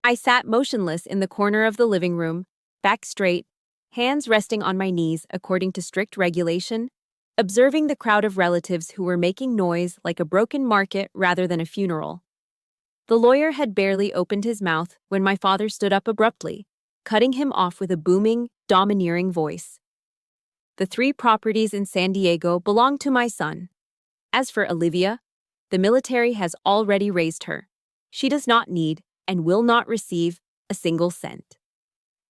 I sat motionless in the corner of the living room, back straight, hands resting on my knees according to strict regulation, observing the crowd of relatives who were making noise like a broken market rather than a funeral. The lawyer had barely opened his mouth when my father stood up abruptly, cutting him off with a booming, domineering voice. The 3 properties in San Diego belong to my son. As for Olivia, the military has already raised her. She does not need and will not receive a single cent.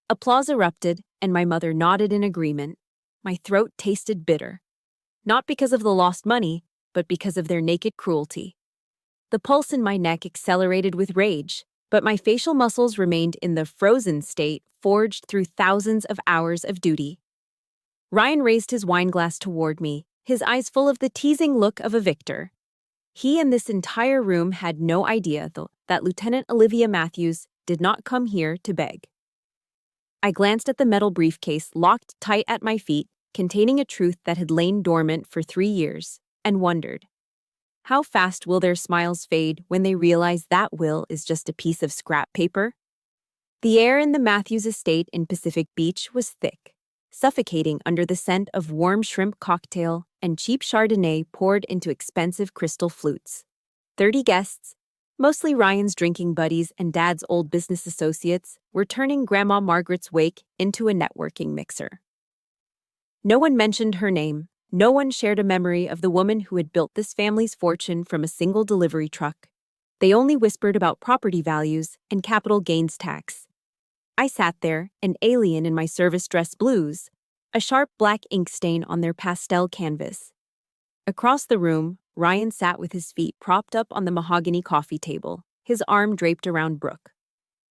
Applause erupted, and my mother nodded in agreement. My throat tasted bitter. Not because of the lost money, but because of their naked cruelty. The pulse in my neck accelerated with rage, but my facial muscles remained in the frozen state forged through thousands of hours of duty. Ryan raised his wineglass toward me, his eyes full of the teasing look of a victor. He and this entire room had no idea, though, that Lieutenant Olivia Matthews did not come here to beg. I glanced at the metal briefcase locked tight at my feet, containing a truth that had lain dormant for 3 years, and wondered, how fast will their smiles fade when they realize that will is just a piece of scrap paper? The air in the Matthews estate in Pacific Beach was thick, suffocating under the scent of warm shrimp cocktail and cheap Chardonnay poured into expensive crystal flutes. 30 guests, mostly Ryan's drinking buddies and Dad's old business associates, were turning Grandma Margaret's wake into a networking mixer. No one mentioned her name. No one shared a memory of the woman who had built this family's fortune from a single delivery truck. They only whispered about property values and capital gains tax. I sat there, an alien in my service dress blues, a sharp black ink stain on their pastel canvas. Across the room, Ryan sat with his feet propped up on the mahogany coffee table, his arm draped around Brooke.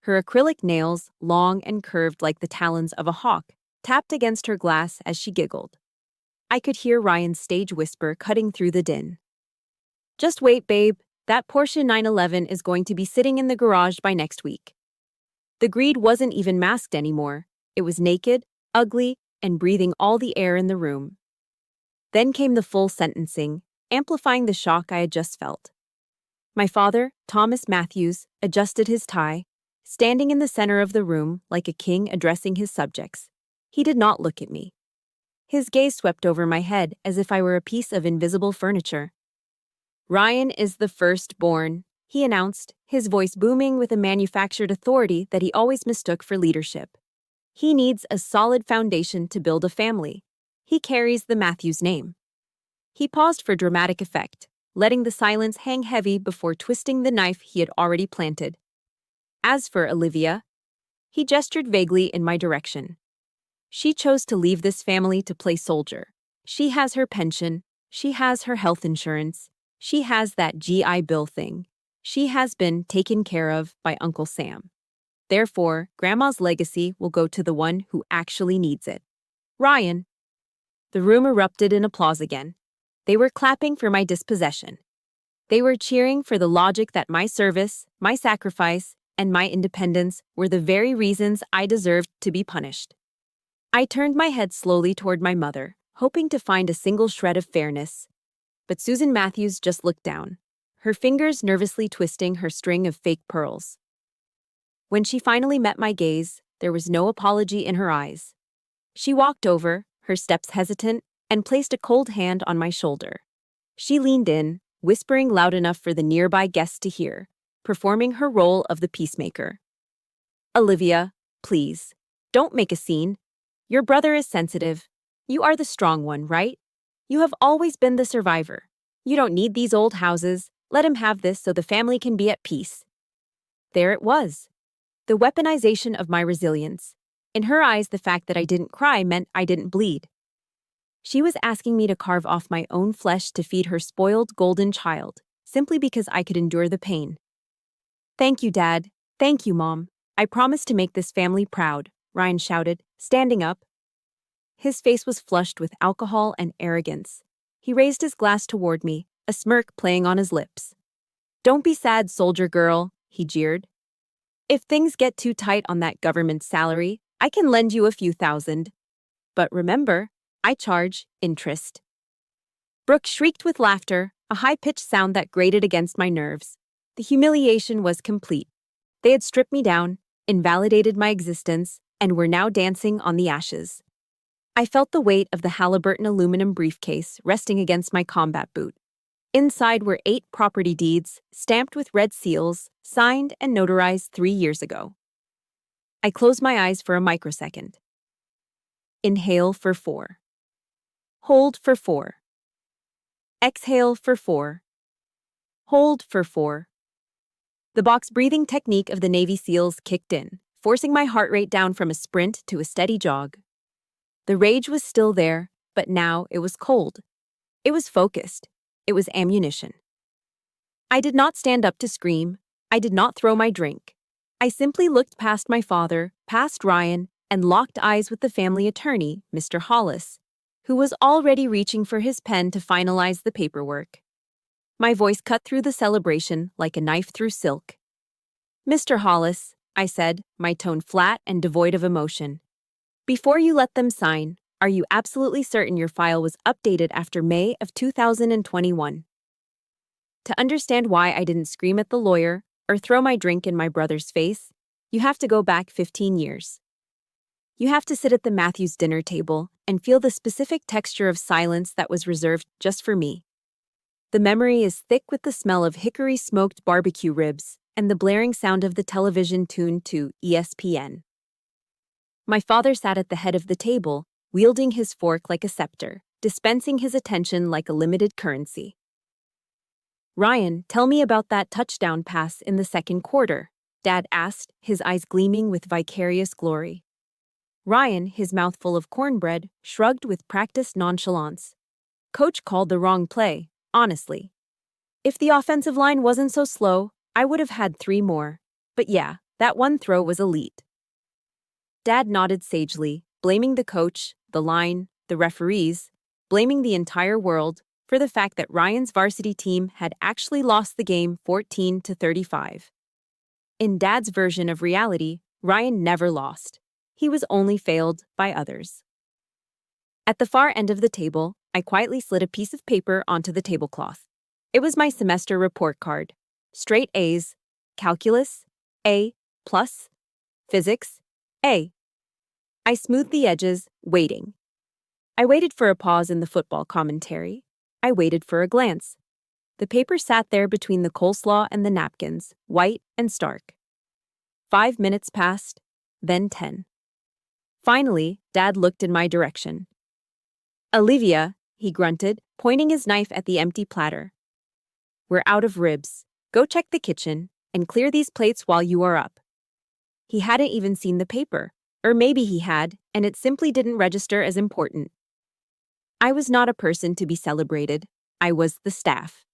Her acrylic nails, long and curved like the talons of a hawk, tapped against her glass as she giggled. I could hear Ryan's stage whisper cutting through the din. Just wait, babe. That Porsche 911 is going to be sitting in the garage by next week. The greed wasn't even masked anymore. It was naked, ugly, and breathing all the air in the room. Then came the full sentencing, amplifying the shock I had just felt. My father, Thomas Matthews, adjusted his tie, standing in the center of the room like a king addressing his subjects. He did not look at me. His gaze swept over my head as if I were a piece of invisible furniture. Ryan is the firstborn, he announced, his voice booming with a manufactured authority that he always mistook for leadership. He needs a solid foundation to build a family. He carries the Matthews name. He paused for dramatic effect, letting the silence hang heavy before twisting the knife he had already planted. As for Olivia, he gestured vaguely in my direction. She chose to leave this family to play soldier. She has her pension. She has her health insurance. She has that GI Bill thing. She has been taken care of by Uncle Sam. Therefore, Grandma's legacy will go to the one who actually needs it. Ryan. The room erupted in applause again. They were clapping for my dispossession. They were cheering for the logic that my service, my sacrifice, and my independence were the very reasons I deserved to be punished. I turned my head slowly toward my mother, hoping to find a single shred of fairness. But Susan Matthews just looked down, her fingers nervously twisting her string of fake pearls. When she finally met my gaze, there was no apology in her eyes. She walked over, her steps hesitant, and placed a cold hand on my shoulder. She leaned in, whispering loud enough for the nearby guests to hear, performing her role of the peacemaker. Olivia, please, don't make a scene. Your brother is sensitive. You are the strong one, right? You have always been the survivor. You don't need these old houses. Let him have this so the family can be at peace. There it was. The weaponization of my resilience. In her eyes, the fact that I didn't cry meant I didn't bleed. She was asking me to carve off my own flesh to feed her spoiled golden child, simply because I could endure the pain. Thank you, Dad. Thank you, Mom. I promise to make this family proud, Ryan shouted, standing up. His face was flushed with alcohol and arrogance. He raised his glass toward me, a smirk playing on his lips. Don't be sad, soldier girl, he jeered. If things get too tight on that government salary, I can lend you a few thousand. But remember, I charge interest. Brooke shrieked with laughter, a high-pitched sound that grated against my nerves. The humiliation was complete. They had stripped me down, invalidated my existence, and were now dancing on the ashes. I felt the weight of the Halliburton aluminum briefcase resting against my combat boot. Inside were 8 property deeds, stamped with red seals, signed and notarized 3 years ago. I closed my eyes for a microsecond. Inhale for 4. Hold for 4. Exhale for 4. Hold for 4. The box breathing technique of the Navy SEALs kicked in, forcing my heart rate down from a sprint to a steady jog. The rage was still there, but now it was cold. It was focused. It was ammunition. I did not stand up to scream. I did not throw my drink. I simply looked past my father, past Ryan, and locked eyes with the family attorney, Mr. Hollis, who was already reaching for his pen to finalize the paperwork. My voice cut through the celebration like a knife through silk. "Mr. Hollis," I said, my tone flat and devoid of emotion, "before you let them sign, are you absolutely certain your file was updated after May of 2021? To understand why I didn't scream at the lawyer or throw my drink in my brother's face, you have to go back 15 years. You have to sit at the Matthews dinner table and feel the specific texture of silence that was reserved just for me. The memory is thick with the smell of hickory-smoked barbecue ribs and the blaring sound of the television tuned to ESPN. My father sat at the head of the table, wielding his fork like a scepter, dispensing his attention like a limited currency. "Ryan, tell me about that touchdown pass in the second quarter," Dad asked, his eyes gleaming with vicarious glory. Ryan, his mouth full of cornbread, shrugged with practiced nonchalance. "Coach called the wrong play, honestly. If the offensive line wasn't so slow, I would have had 3 more. But yeah, that one throw was elite." Dad nodded sagely, blaming the coach, the line, the referees, blaming the entire world for the fact that Ryan's varsity team had actually lost the game 14-35. In Dad's version of reality, Ryan never lost. He was only failed by others. At the far end of the table, I quietly slid a piece of paper onto the tablecloth. It was my semester report card. Straight A's, calculus, A+, physics, A. I smoothed the edges, waiting. I waited for a pause in the football commentary. I waited for a glance. The paper sat there between the coleslaw and the napkins, white and stark. 5 minutes passed, then 10. Finally, Dad looked in my direction. "Olivia," he grunted, pointing his knife at the empty platter. "We're out of ribs. Go check the kitchen and clear these plates while you are up." He hadn't even seen the paper, or maybe he had, and it simply didn't register as important. I was not a person to be celebrated. I was the staff.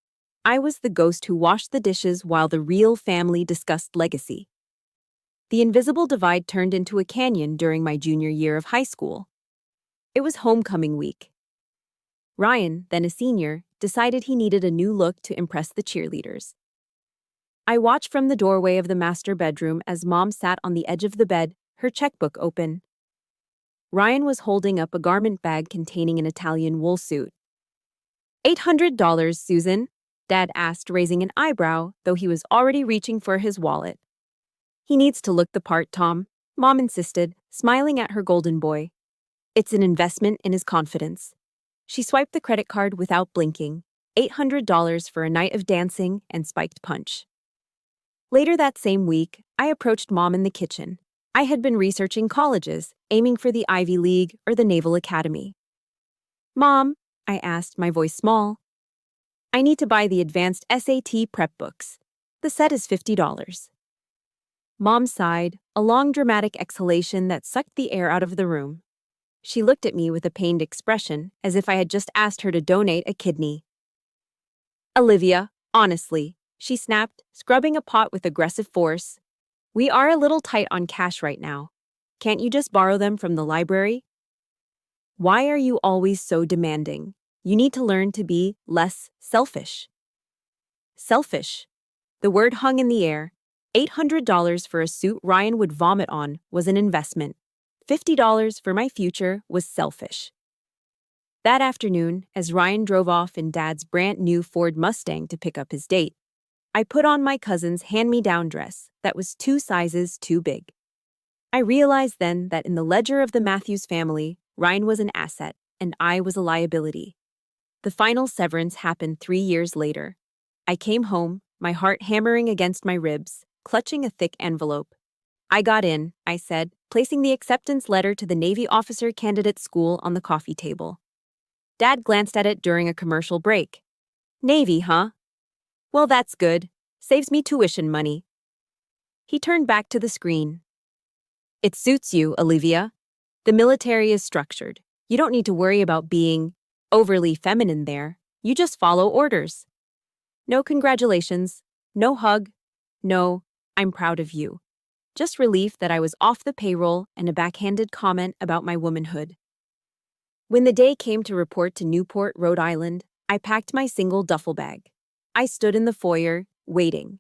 I was the ghost who washed the dishes while the real family discussed legacy. The invisible divide turned into a canyon during my junior year of high school. It was homecoming week. Ryan, then a senior, decided he needed a new look to impress the cheerleaders. I watched from the doorway of the master bedroom as Mom sat on the edge of the bed, her checkbook open. Ryan was holding up a garment bag containing an Italian wool suit. $800, Susan? Dad asked, raising an eyebrow, though he was already reaching for his wallet. "He needs to look the part, Tom," Mom insisted, smiling at her golden boy. "It's an investment in his confidence." She swiped the credit card without blinking. $800 for a night of dancing and spiked punch. Later that same week, I approached Mom in the kitchen. I had been researching colleges, aiming for the Ivy League or the Naval Academy. "Mom," I asked, my voice small, "I need to buy the advanced SAT prep books. The set is $50. Mom sighed, a long dramatic exhalation that sucked the air out of the room. She looked at me with a pained expression, as if I had just asked her to donate a kidney. "Olivia, honestly," she snapped, scrubbing a pot with aggressive force. "We are a little tight on cash right now. Can't you just borrow them from the library?" "Why are you always so demanding? You need to learn to be less selfish." Selfish. The word hung in the air. $800 for a suit Ryan would vomit on was an investment. $50 for my future was selfish. That afternoon, as Ryan drove off in Dad's brand new Ford Mustang to pick up his date, I put on my cousin's hand-me-down dress that was 2 sizes too big. I realized then that in the ledger of the Matthews family, Ryan was an asset and I was a liability. The final severance happened 3 years later. I came home, my heart hammering against my ribs, clutching a thick envelope. I got in, I said, placing the acceptance letter to the Navy officer candidate school on the coffee table. Dad glanced at it during a commercial break. Navy, huh? Well, that's good. Saves me tuition money. He turned back to the screen. It suits you, Olivia. The military is structured. You don't need to worry about being overly feminine there. You just follow orders. No congratulations. No hug. No, I'm proud of you. Just relief that I was off the payroll and a backhanded comment about my womanhood. When the day came to report to Newport, Rhode Island, I packed my single duffel bag. I stood in the foyer, waiting.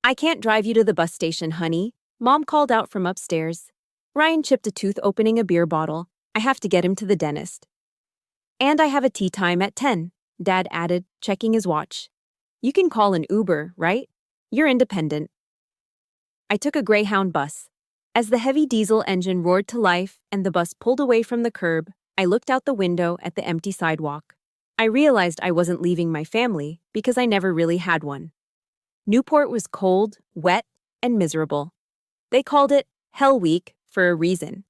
I can't drive you to the bus station, honey, Mom called out from upstairs. Ryan chipped a tooth opening a beer bottle. I have to get him to the dentist. And I have a tea time at 10, Dad added, checking his watch. You can call an Uber, right? You're independent. I took a Greyhound bus. As the heavy diesel engine roared to life and the bus pulled away from the curb, I looked out the window at the empty sidewalk. I realized I wasn't leaving my family because I never really had one. Newport was cold, wet, and miserable. They called it Hell Week for a reason.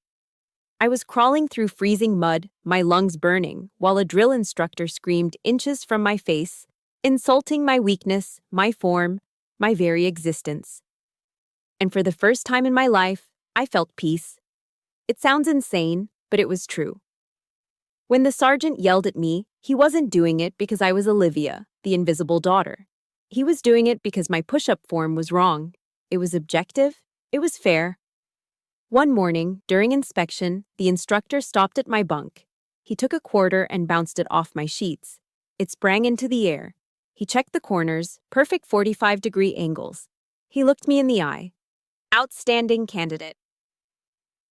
I was crawling through freezing mud, my lungs burning, while a drill instructor screamed inches from my face, insulting my weakness, my form, my very existence. And for the first time in my life, I felt peace. It sounds insane, but it was true. When the sergeant yelled at me, he wasn't doing it because I was Olivia, the invisible daughter. He was doing it because my push-up form was wrong. It was objective. It was fair. One morning, during inspection, the instructor stopped at my bunk. He took a quarter and bounced it off my sheets. It sprang into the air. He checked the corners, perfect 45-degree angles. He looked me in the eye. Outstanding candidate.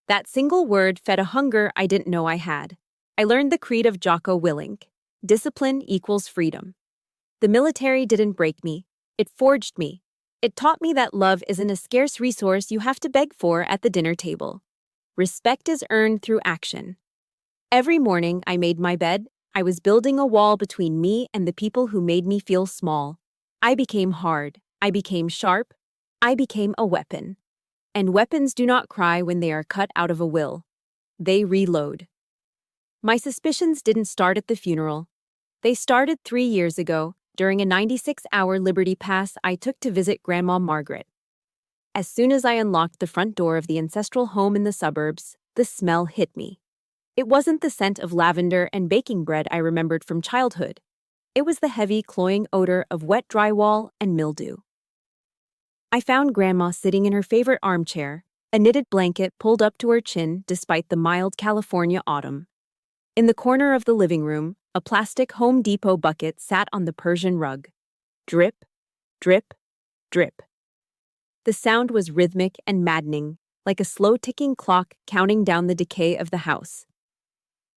That single word fed a hunger I didn't know I had. I learned the creed of Jocko Willink. Discipline equals freedom. The military didn't break me. It forged me. It taught me that love isn't a scarce resource you have to beg for at the dinner table. Respect is earned through action. Every morning I made my bed, I was building a wall between me and the people who made me feel small. I became hard. I became sharp. I became a weapon. And weapons do not cry when they are cut out of a will. They reload. My suspicions didn't start at the funeral. They started 3 years ago, during a 96-hour Liberty Pass I took to visit Grandma Margaret. As soon as I unlocked the front door of the ancestral home in the suburbs, the smell hit me. It wasn't the scent of lavender and baking bread I remembered from childhood. It was the heavy, cloying odor of wet drywall and mildew. I found Grandma sitting in her favorite armchair, a knitted blanket pulled up to her chin despite the mild California autumn. In the corner of the living room, a plastic Home Depot bucket sat on the Persian rug. Drip, drip, drip. The sound was rhythmic and maddening, like a slow-ticking clock counting down the decay of the house.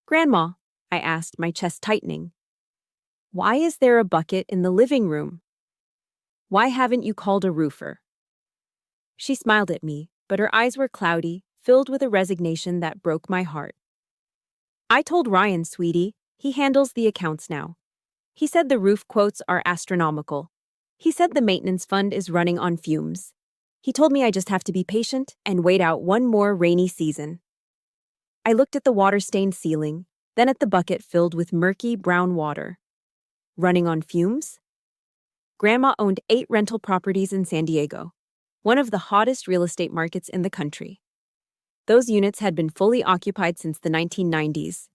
Grandma, I asked, my chest tightening, why is there a bucket in the living room? Why haven't you called a roofer? She smiled at me, but her eyes were cloudy, filled with a resignation that broke my heart. I told Ryan, sweetie. He handles the accounts now. He said the roof quotes are astronomical. He said the maintenance fund is running on fumes. He told me I just have to be patient and wait out one more rainy season. I looked at the water-stained ceiling, then at the bucket filled with murky brown water. Running on fumes? Grandma owned 8 rental properties in San Diego, one of the hottest real estate markets in the country. Those units had been fully occupied since the 1990s.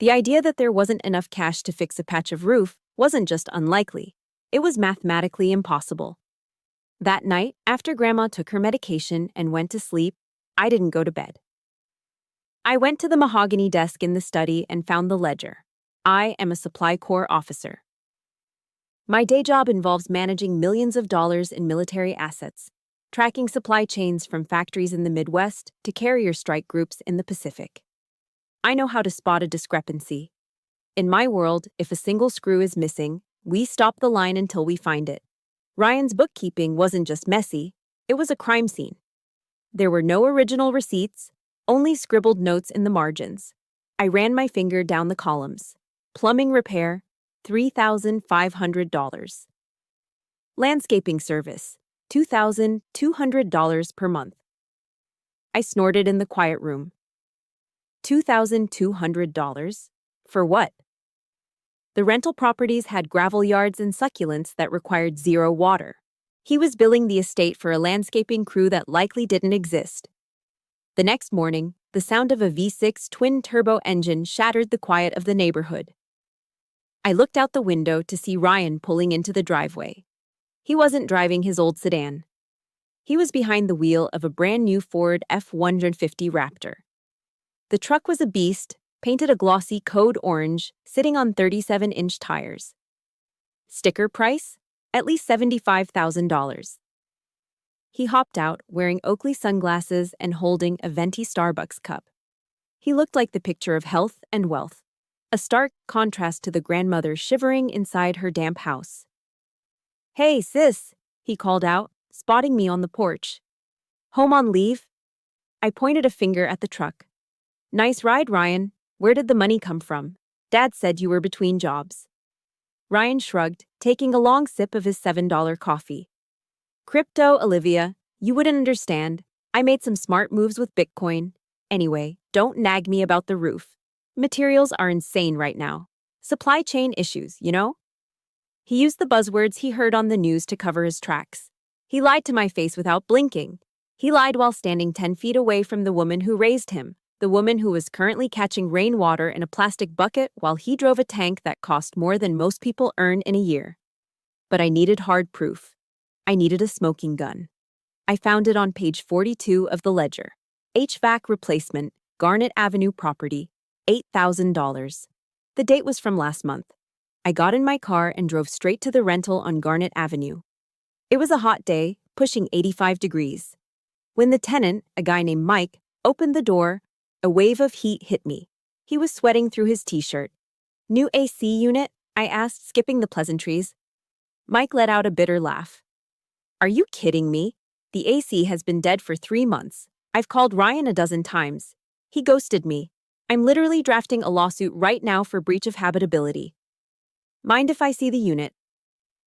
The idea that there wasn't enough cash to fix a patch of roof wasn't just unlikely, it was mathematically impossible. That night, after Grandma took her medication and went to sleep, I didn't go to bed. I went to the mahogany desk in the study and found the ledger. I am a Supply Corps officer. My day job involves managing millions of dollars in military assets, tracking supply chains from factories in the Midwest to carrier strike groups in the Pacific. I know how to spot a discrepancy. In my world, if a single screw is missing, we stop the line until we find it. Ryan's bookkeeping wasn't just messy, it was a crime scene. There were no original receipts, only scribbled notes in the margins. I ran my finger down the columns. Plumbing repair, $3,500. Landscaping service, $2,200 per month. I snorted in the quiet room. $2,200? For what? The rental properties had gravel yards and succulents that required zero water. He was billing the estate for a landscaping crew that likely didn't exist. The next morning, the sound of a V6 twin-turbo engine shattered the quiet of the neighborhood. I looked out the window to see Ryan pulling into the driveway. He wasn't driving his old sedan. He was behind the wheel of a brand-new Ford F-150 Raptor. The truck was a beast, painted a glossy code orange, sitting on 37-inch tires. Sticker price? At least $75,000. He hopped out, wearing Oakley sunglasses and holding a venti Starbucks cup. He looked like the picture of health and wealth, a stark contrast to the grandmother shivering inside her damp house. "Hey, sis," he called out, spotting me on the porch. "Home on leave?" I pointed a finger at the truck. "Nice ride, Ryan. Where did the money come from? Dad said you were between jobs." Ryan shrugged, taking a long sip of his $7 coffee. "Crypto, Olivia. You wouldn't understand. I made some smart moves with Bitcoin. Anyway, don't nag me about the roof. Materials are insane right now. Supply chain issues, you know?" He used the buzzwords he heard on the news to cover his tracks. He lied to my face without blinking. He lied while standing 10 feet away from the woman who raised him, the woman who was currently catching rainwater in a plastic bucket while he drove a tank that cost more than most people earn in a year. But I needed hard proof. I needed a smoking gun. I found it on page 42 of the ledger. HVAC replacement, Garnet Avenue property, $8,000. The date was from last month. I got in my car and drove straight to the rental on Garnet Avenue. It was a hot day, pushing 85 degrees. When the tenant, a guy named Mike, opened the door, a wave of heat hit me. He was sweating through his t-shirt. "New AC unit?" I asked, skipping the pleasantries. Mike let out a bitter laugh. "Are you kidding me? The AC has been dead for 3 months. I've called Ryan a dozen times. He ghosted me. I'm literally drafting a lawsuit right now for breach of habitability." "Mind if I see the unit?"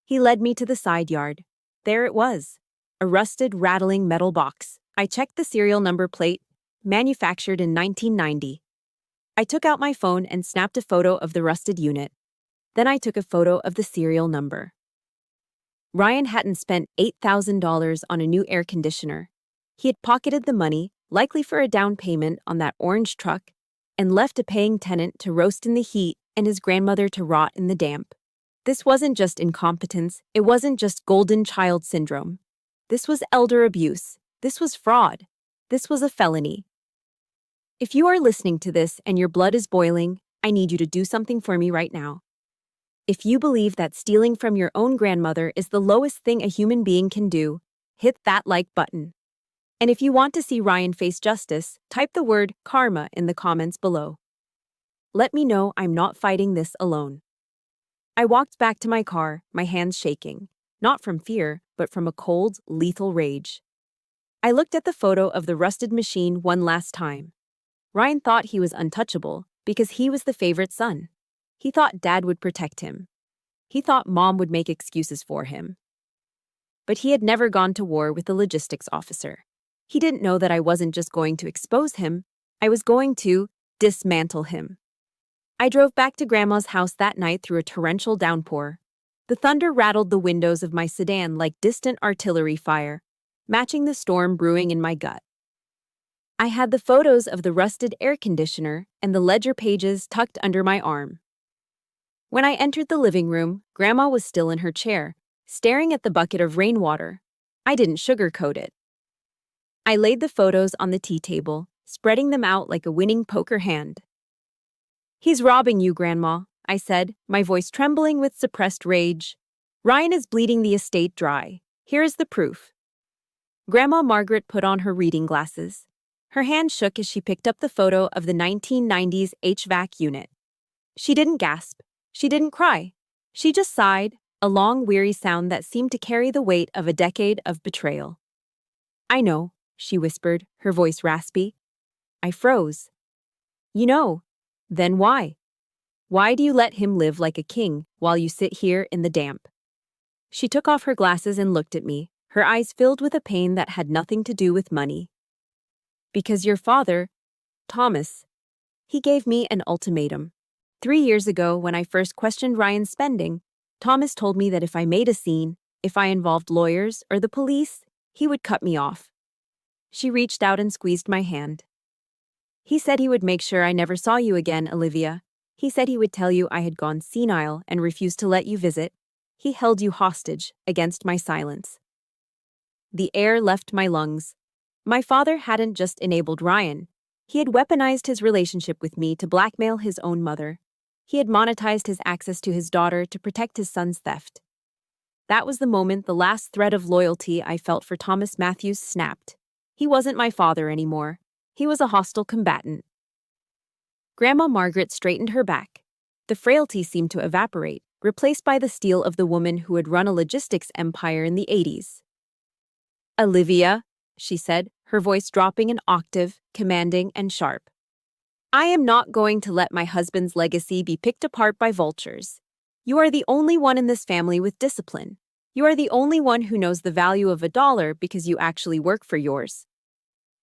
He led me to the side yard. There it was, a rusted, rattling metal box. I checked the serial number plate, manufactured in 1990. I took out my phone and snapped a photo of the rusted unit. Then I took a photo of the serial number. Ryan hadn't spent $8,000 on a new air conditioner. He had pocketed the money, likely for a down payment on that orange truck, and left a paying tenant to roast in the heat and his grandmother to rot in the damp. This wasn't just incompetence, it wasn't just golden child syndrome. This was elder abuse. This was fraud. This was a felony. If you are listening to this and your blood is boiling, I need you to do something for me right now. If you believe that stealing from your own grandmother is the lowest thing a human being can do, hit that like button. And if you want to see Ryan face justice, type the word karma in the comments below. Let me know I'm not fighting this alone. I walked back to my car, my hands shaking, not from fear, but from a cold, lethal rage. I looked at the photo of the rusted machine one last time. Ryan thought he was untouchable because he was the favorite son. He thought Dad would protect him. He thought Mom would make excuses for him. But he had never gone to war with a logistics officer. He didn't know that I wasn't just going to expose him, I was going to dismantle him. I drove back to Grandma's house that night through a torrential downpour. The thunder rattled the windows of my sedan like distant artillery fire, matching the storm brewing in my gut. I had the photos of the rusted air conditioner and the ledger pages tucked under my arm. When I entered the living room, Grandma was still in her chair, staring at the bucket of rainwater. I didn't sugarcoat it. I laid the photos on the tea table, spreading them out like a winning poker hand. "He's robbing you, Grandma," I said, my voice trembling with suppressed rage. "Ryan is bleeding the estate dry. Here is the proof." Grandma Margaret put on her reading glasses. Her hand shook as she picked up the photo of the 1990s HVAC unit. She didn't gasp. She didn't cry. She just sighed, a long, weary sound that seemed to carry the weight of a decade of betrayal. "I know," she whispered, her voice raspy. I froze. "You know. Then why? Why do you let him live like a king while you sit here in the damp?" She took off her glasses and looked at me, her eyes filled with a pain that had nothing to do with money. "Because your father, Thomas, he gave me an ultimatum. 3 years ago, when I first questioned Ryan's spending, Thomas told me that if I made a scene, if I involved lawyers or the police, he would cut me off." She reached out and squeezed my hand. "He said he would make sure I never saw you again, Olivia. He said he would tell you I had gone senile and refused to let you visit. He held you hostage against my silence." The air left my lungs. My father hadn't just enabled Ryan. He had weaponized his relationship with me to blackmail his own mother. He had monetized his access to his daughter to protect his son's theft. That was the moment the last thread of loyalty I felt for Thomas Matthews snapped. He wasn't my father anymore. He was a hostile combatant. Grandma Margaret straightened her back. The frailty seemed to evaporate, replaced by the steel of the woman who had run a logistics empire in the 80s. "Olivia," she said, her voice dropping an octave, commanding and sharp. "I am not going to let my husband's legacy be picked apart by vultures. You are the only one in this family with discipline. You are the only one who knows the value of $1 because you actually work for yours."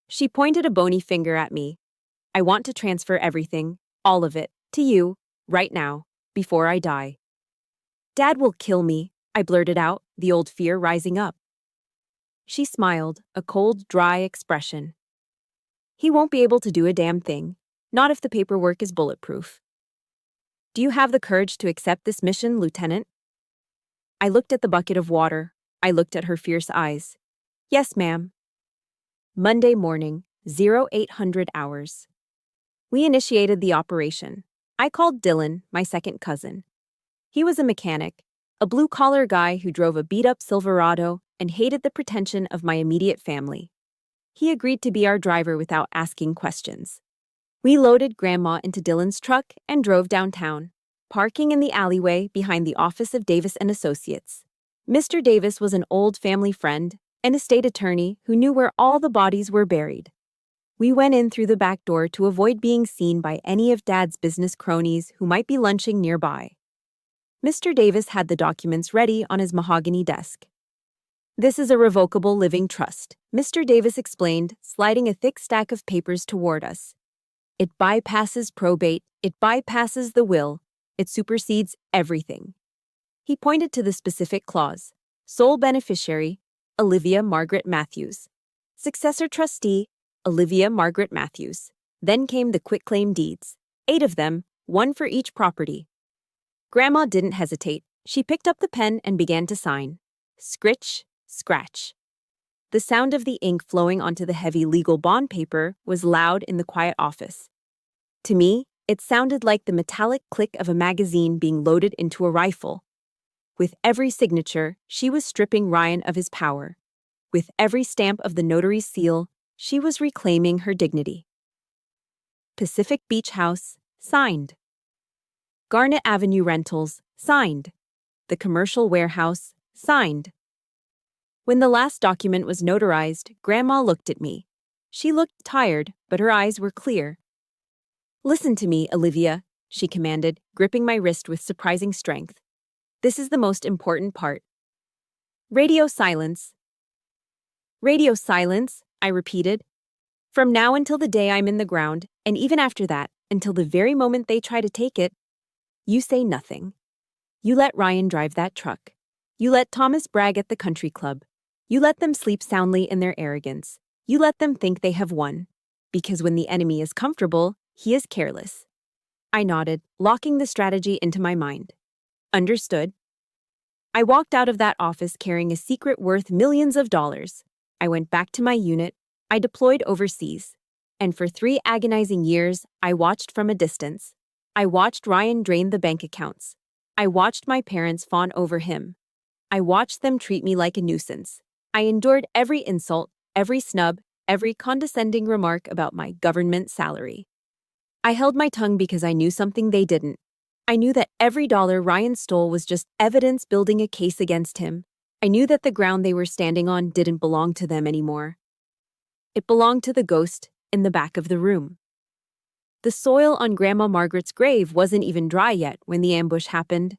She pointed a bony finger at me. "I want to transfer everything, all of it, to you, right now, before I die." "Dad will kill me," I blurted out, the old fear rising up. She smiled, a cold, dry expression. "He won't be able to do a damn thing, not if the paperwork is bulletproof." "Do you have the courage to accept this mission, Lieutenant?" I looked at the bucket of water. I looked at her fierce eyes. "Yes, ma'am." Monday morning, 0800 hours. We initiated the operation. I called Dylan, my second cousin. He was a mechanic, a blue-collar guy who drove a beat-up Silverado and hated the pretension of my immediate family. He agreed to be our driver without asking questions. We loaded Grandma into Dylan's truck and drove downtown, parking in the alleyway behind the office of Davis & Associates. Mr. Davis was an old family friend, an estate attorney who knew where all the bodies were buried. We went in through the back door to avoid being seen by any of Dad's business cronies who might be lunching nearby. Mr. Davis had the documents ready on his mahogany desk. "This is a revocable living trust," Mr. Davis explained, sliding a thick stack of papers toward us. "It bypasses probate, it bypasses the will, it supersedes everything." He pointed to the specific clause. Sole beneficiary, Olivia Margaret Matthews. Successor trustee, Olivia Margaret Matthews. Then came the quitclaim deeds. 8 of them, 1 for each property. Grandma didn't hesitate. She picked up the pen and began to sign. Scritch, scratch. The sound of the ink flowing onto the heavy legal bond paper was loud in the quiet office. To me, it sounded like the metallic click of a magazine being loaded into a rifle. With every signature, she was stripping Ryan of his power. With every stamp of the notary's seal, she was reclaiming her dignity. Pacific Beach House, signed. Garnet Avenue Rentals, signed. The Commercial Warehouse, signed. When the last document was notarized, Grandma looked at me. She looked tired, but her eyes were clear. "Listen to me, Olivia," she commanded, gripping my wrist with surprising strength. "This is the most important part." Radio silence. "Radio silence," I repeated. "From now until the day I'm in the ground, and even after that, until the very moment they try to take it, you say nothing. You let Ryan drive that truck. You let Thomas brag at the country club. You let them sleep soundly in their arrogance. You let them think they have won. Because when the enemy is comfortable, he is careless." I nodded, locking the strategy into my mind. "Understood." I walked out of that office carrying a secret worth millions of dollars. I went back to my unit. I deployed overseas. And for 3 agonizing years, I watched from a distance. I watched Ryan drain the bank accounts. I watched my parents fawn over him. I watched them treat me like a nuisance. I endured every insult, every snub, every condescending remark about my government salary. I held my tongue because I knew something they didn't. I knew that every dollar Ryan stole was just evidence building a case against him. I knew that the ground they were standing on didn't belong to them anymore. It belonged to the ghost in the back of the room. The soil on Grandma Margaret's grave wasn't even dry yet when the ambush happened.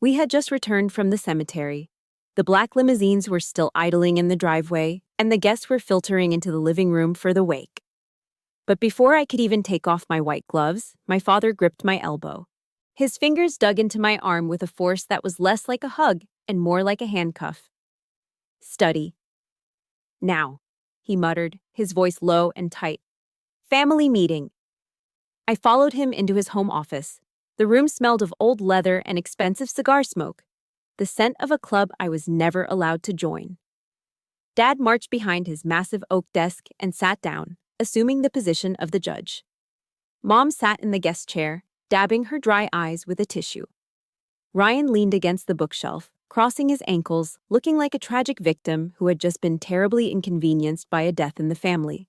We had just returned from the cemetery. The black limousines were still idling in the driveway, and the guests were filtering into the living room for the wake. But before I could even take off my white gloves, my father gripped my elbow. His fingers dug into my arm with a force that was less like a hug and more like a handcuff. "Study. Now," he muttered, his voice low and tight. "Family meeting." I followed him into his home office. The room smelled of old leather and expensive cigar smoke, the scent of a club I was never allowed to join. Dad marched behind his massive oak desk and sat down, assuming the position of the judge. Mom sat in the guest chair, dabbing her dry eyes with a tissue. Ryan leaned against the bookshelf, crossing his ankles, looking like a tragic victim who had just been terribly inconvenienced by a death in the family.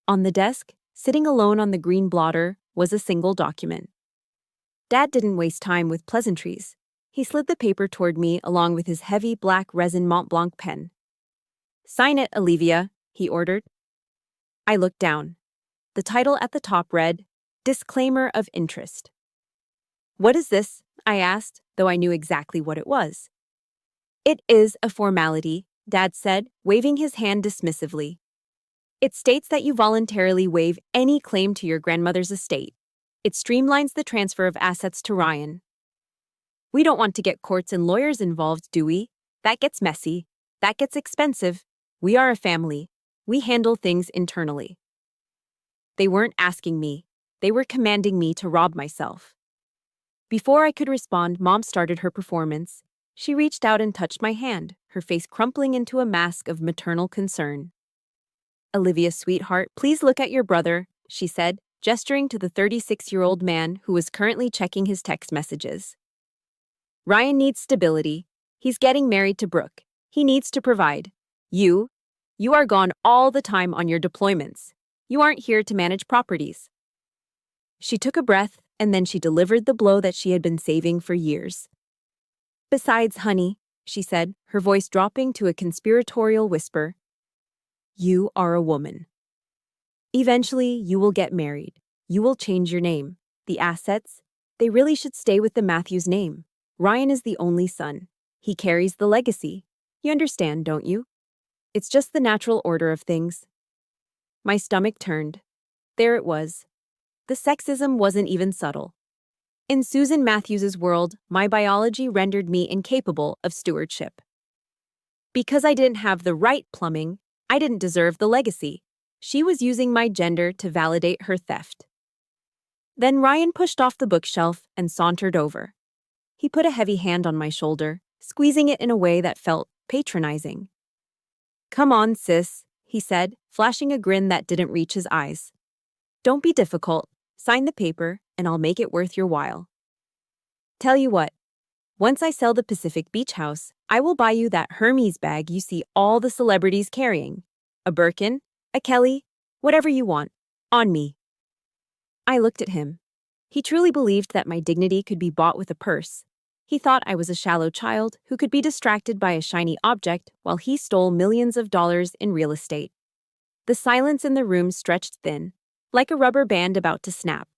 On the desk, sitting alone on the green blotter, was a single document. Dad didn't waste time with pleasantries. He slid the paper toward me along with his heavy black resin Mont Blanc pen. "Sign it, Olivia," he ordered. I looked down. The title at the top read, "Disclaimer of Interest." "What is this?" I asked, though I knew exactly what it was. "It is a formality," Dad said, waving his hand dismissively. "It states that you voluntarily waive any claim to your grandmother's estate. It streamlines the transfer of assets to Ryan." "We don't want to get courts and lawyers involved, do we? That gets messy. That gets expensive. We are a family. We handle things internally." They weren't asking me. They were commanding me to rob myself. Before I could respond, Mom started her performance. She reached out and touched my hand, her face crumpling into a mask of maternal concern. "Olivia, sweetheart, please look at your brother," she said, gesturing to the 36-year-old man who was currently checking his text messages. "Ryan needs stability. He's getting married to Brooke. He needs to provide. You are gone all the time on your deployments. You aren't here to manage properties." She took a breath, and then she delivered the blow that she had been saving for years. "Besides, honey," she said, her voice dropping to a conspiratorial whisper, "you are a woman. Eventually, you will get married. You will change your name. The assets, they really should stay with the Matthews name. Ryan is the only son. He carries the legacy. You understand, don't you? It's just the natural order of things." My stomach turned. There it was. The sexism wasn't even subtle. In Susan Matthews's world, my biology rendered me incapable of stewardship. Because I didn't have the right plumbing, I didn't deserve the legacy. She was using my gender to validate her theft. Then Ryan pushed off the bookshelf and sauntered over. He put a heavy hand on my shoulder, squeezing it in a way that felt patronizing. "Come on, sis," he said, flashing a grin that didn't reach his eyes. "Don't be difficult. Sign the paper, and I'll make it worth your while. Tell you what, once I sell the Pacific Beach house, I will buy you that Hermes bag you see all the celebrities carrying. A Birkin, a Kelly, whatever you want. On me." I looked at him. He truly believed that my dignity could be bought with a purse. He thought I was a shallow child who could be distracted by a shiny object while he stole millions of dollars in real estate. The silence in the room stretched thin, like a rubber band about to snap.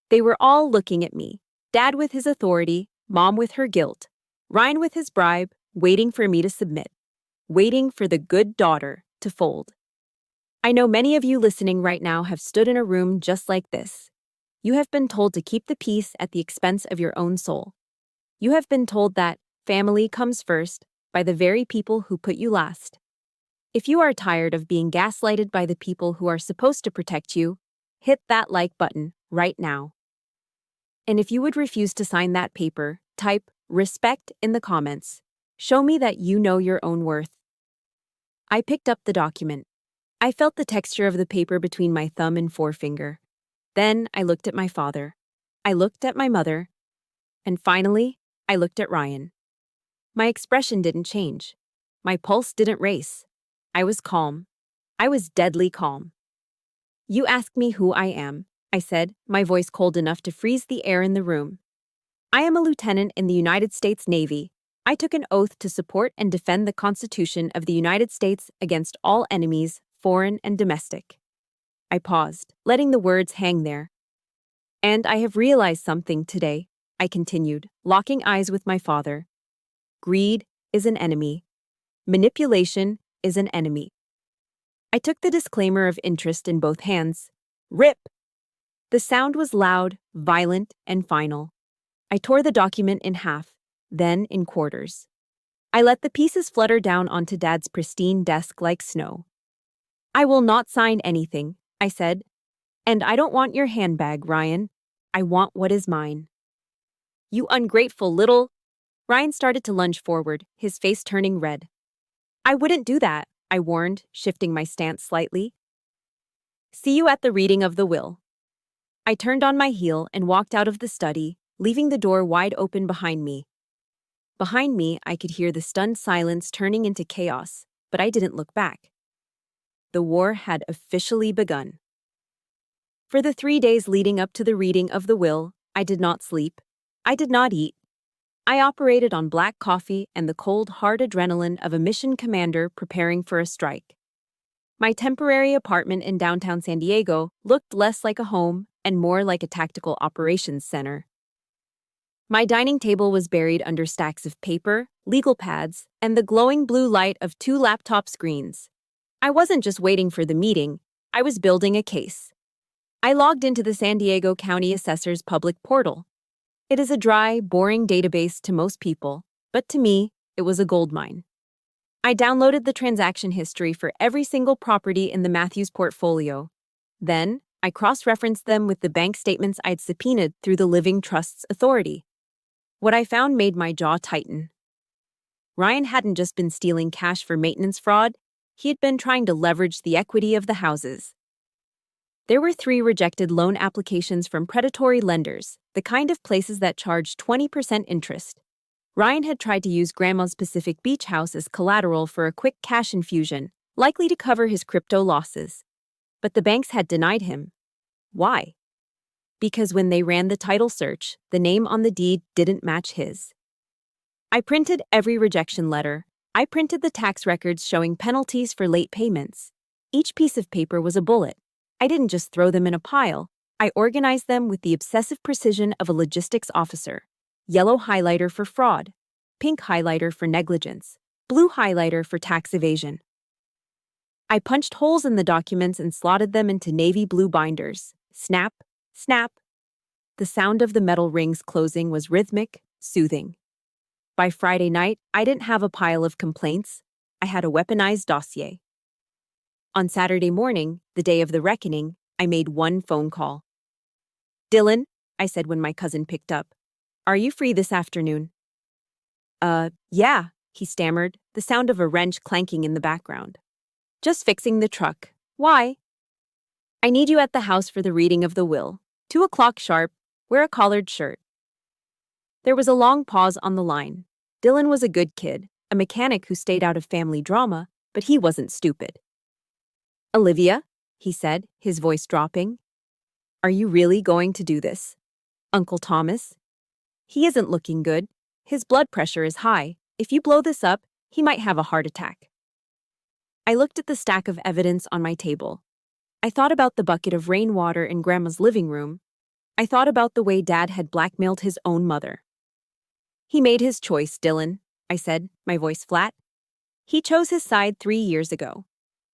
They were all looking at me, Dad with his authority, Mom with her guilt, Ryan with his bribe, waiting for me to submit, waiting for the good daughter to fold. I know many of you listening right now have stood in a room just like this. You have been told to keep the peace at the expense of your own soul. You have been told that family comes first by the very people who put you last. If you are tired of being gaslighted by the people who are supposed to protect you, hit that like button right now. And if you would refuse to sign that paper, type "respect" in the comments. Show me that you know your own worth. I picked up the document. I felt the texture of the paper between my thumb and forefinger. Then I looked at my father. I looked at my mother. And finally, I looked at Ryan. My expression didn't change. My pulse didn't race. I was calm. I was deadly calm. You ask me who I am, I said, my voice cold enough to freeze the air in the room. I am a lieutenant in the United States Navy. I took an oath to support and defend the Constitution of the United States against all enemies, foreign and domestic. I paused, letting the words hang there. And I have realized something today, I continued, locking eyes with my father. Greed is an enemy. Manipulation is an enemy. I took the disclaimer of interest in both hands. Rip! The sound was loud, violent, and final. I tore the document in half, then in quarters. I let the pieces flutter down onto Dad's pristine desk like snow. I will not sign anything, I said. And I don't want your handbag, Ryan. I want what is mine. You ungrateful little... Ryan started to lunge forward, his face turning red. I wouldn't do that, I warned, shifting my stance slightly. See you at the reading of the will. I turned on my heel and walked out of the study, leaving the door wide open behind me. Behind me, I could hear the stunned silence turning into chaos, but I didn't look back. The war had officially begun. For the 3 days leading up to the reading of the will, I did not sleep. I did not eat. I operated on black coffee and the cold, hard adrenaline of a mission commander preparing for a strike. My temporary apartment in downtown San Diego looked less like a home and more like a tactical operations center. My dining table was buried under stacks of paper, legal pads, and the glowing blue light of 2 laptop screens. I wasn't just waiting for the meeting, I was building a case. I logged into the San Diego County Assessor's public portal. It is a dry, boring database to most people, but to me, it was a goldmine. I downloaded the transaction history for every single property in the Matthews portfolio. Then, I cross-referenced them with the bank statements I'd subpoenaed through the Living Trust's authority. What I found made my jaw tighten. Ryan hadn't just been stealing cash for maintenance fraud, he had been trying to leverage the equity of the houses. There were 3 rejected loan applications from predatory lenders, the kind of places that charged 20% interest. Ryan had tried to use Grandma's Pacific Beach house as collateral for a quick cash infusion, likely to cover his crypto losses. But the banks had denied him. Why? Because when they ran the title search, the name on the deed didn't match his. I printed every rejection letter. I printed the tax records showing penalties for late payments. Each piece of paper was a bullet. I didn't just throw them in a pile. I organized them with the obsessive precision of a logistics officer. Yellow highlighter for fraud, pink highlighter for negligence, blue highlighter for tax evasion. I punched holes in the documents and slotted them into navy blue binders. Snap, snap. The sound of the metal rings closing was rhythmic, soothing. By Friday night, I didn't have a pile of complaints. I had a weaponized dossier. On Saturday morning, the day of the reckoning, I made one phone call. Dylan, I said when my cousin picked up. Are you free this afternoon? Yeah, he stammered, the sound of a wrench clanking in the background. Just fixing the truck. Why? I need you at the house for the reading of the will. 2 o'clock sharp. Wear a collared shirt. There was a long pause on the line. Dylan was a good kid, a mechanic who stayed out of family drama, but he wasn't stupid. Olivia, he said, his voice dropping. Are you really going to do this? Uncle Thomas? He isn't looking good. His blood pressure is high. If you blow this up, he might have a heart attack. I looked at the stack of evidence on my table. I thought about the bucket of rainwater in Grandma's living room. I thought about the way Dad had blackmailed his own mother. He made his choice, Dylan, I said, my voice flat. He chose his side 3 years ago.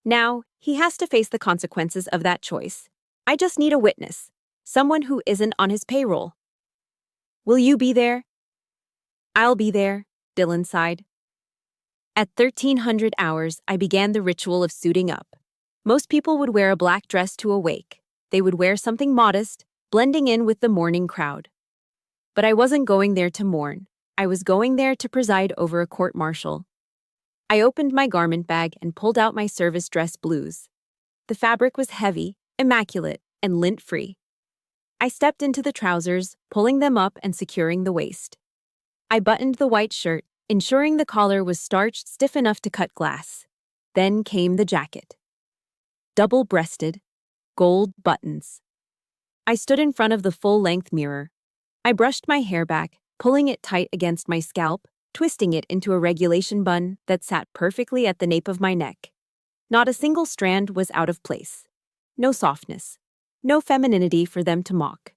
Now, he has to face the consequences of that choice. I just need a witness, someone who isn't on his payroll. Will you be there? I'll be there, Dylan sighed. At 1300 hours, I began the ritual of suiting up. Most people would wear a black dress to a wake. They would wear something modest, blending in with the mourning crowd. But I wasn't going there to mourn. I was going there to preside over a court-martial. I opened my garment bag and pulled out my service dress blues. The fabric was heavy, immaculate, and lint-free. I stepped into the trousers, pulling them up and securing the waist. I buttoned the white shirt, ensuring the collar was starched stiff enough to cut glass. Then came the jacket. Double-breasted, gold buttons. I stood in front of the full-length mirror. I brushed my hair back, pulling it tight against my scalp, twisting it into a regulation bun that sat perfectly at the nape of my neck. Not a single strand was out of place. No softness. No femininity for them to mock.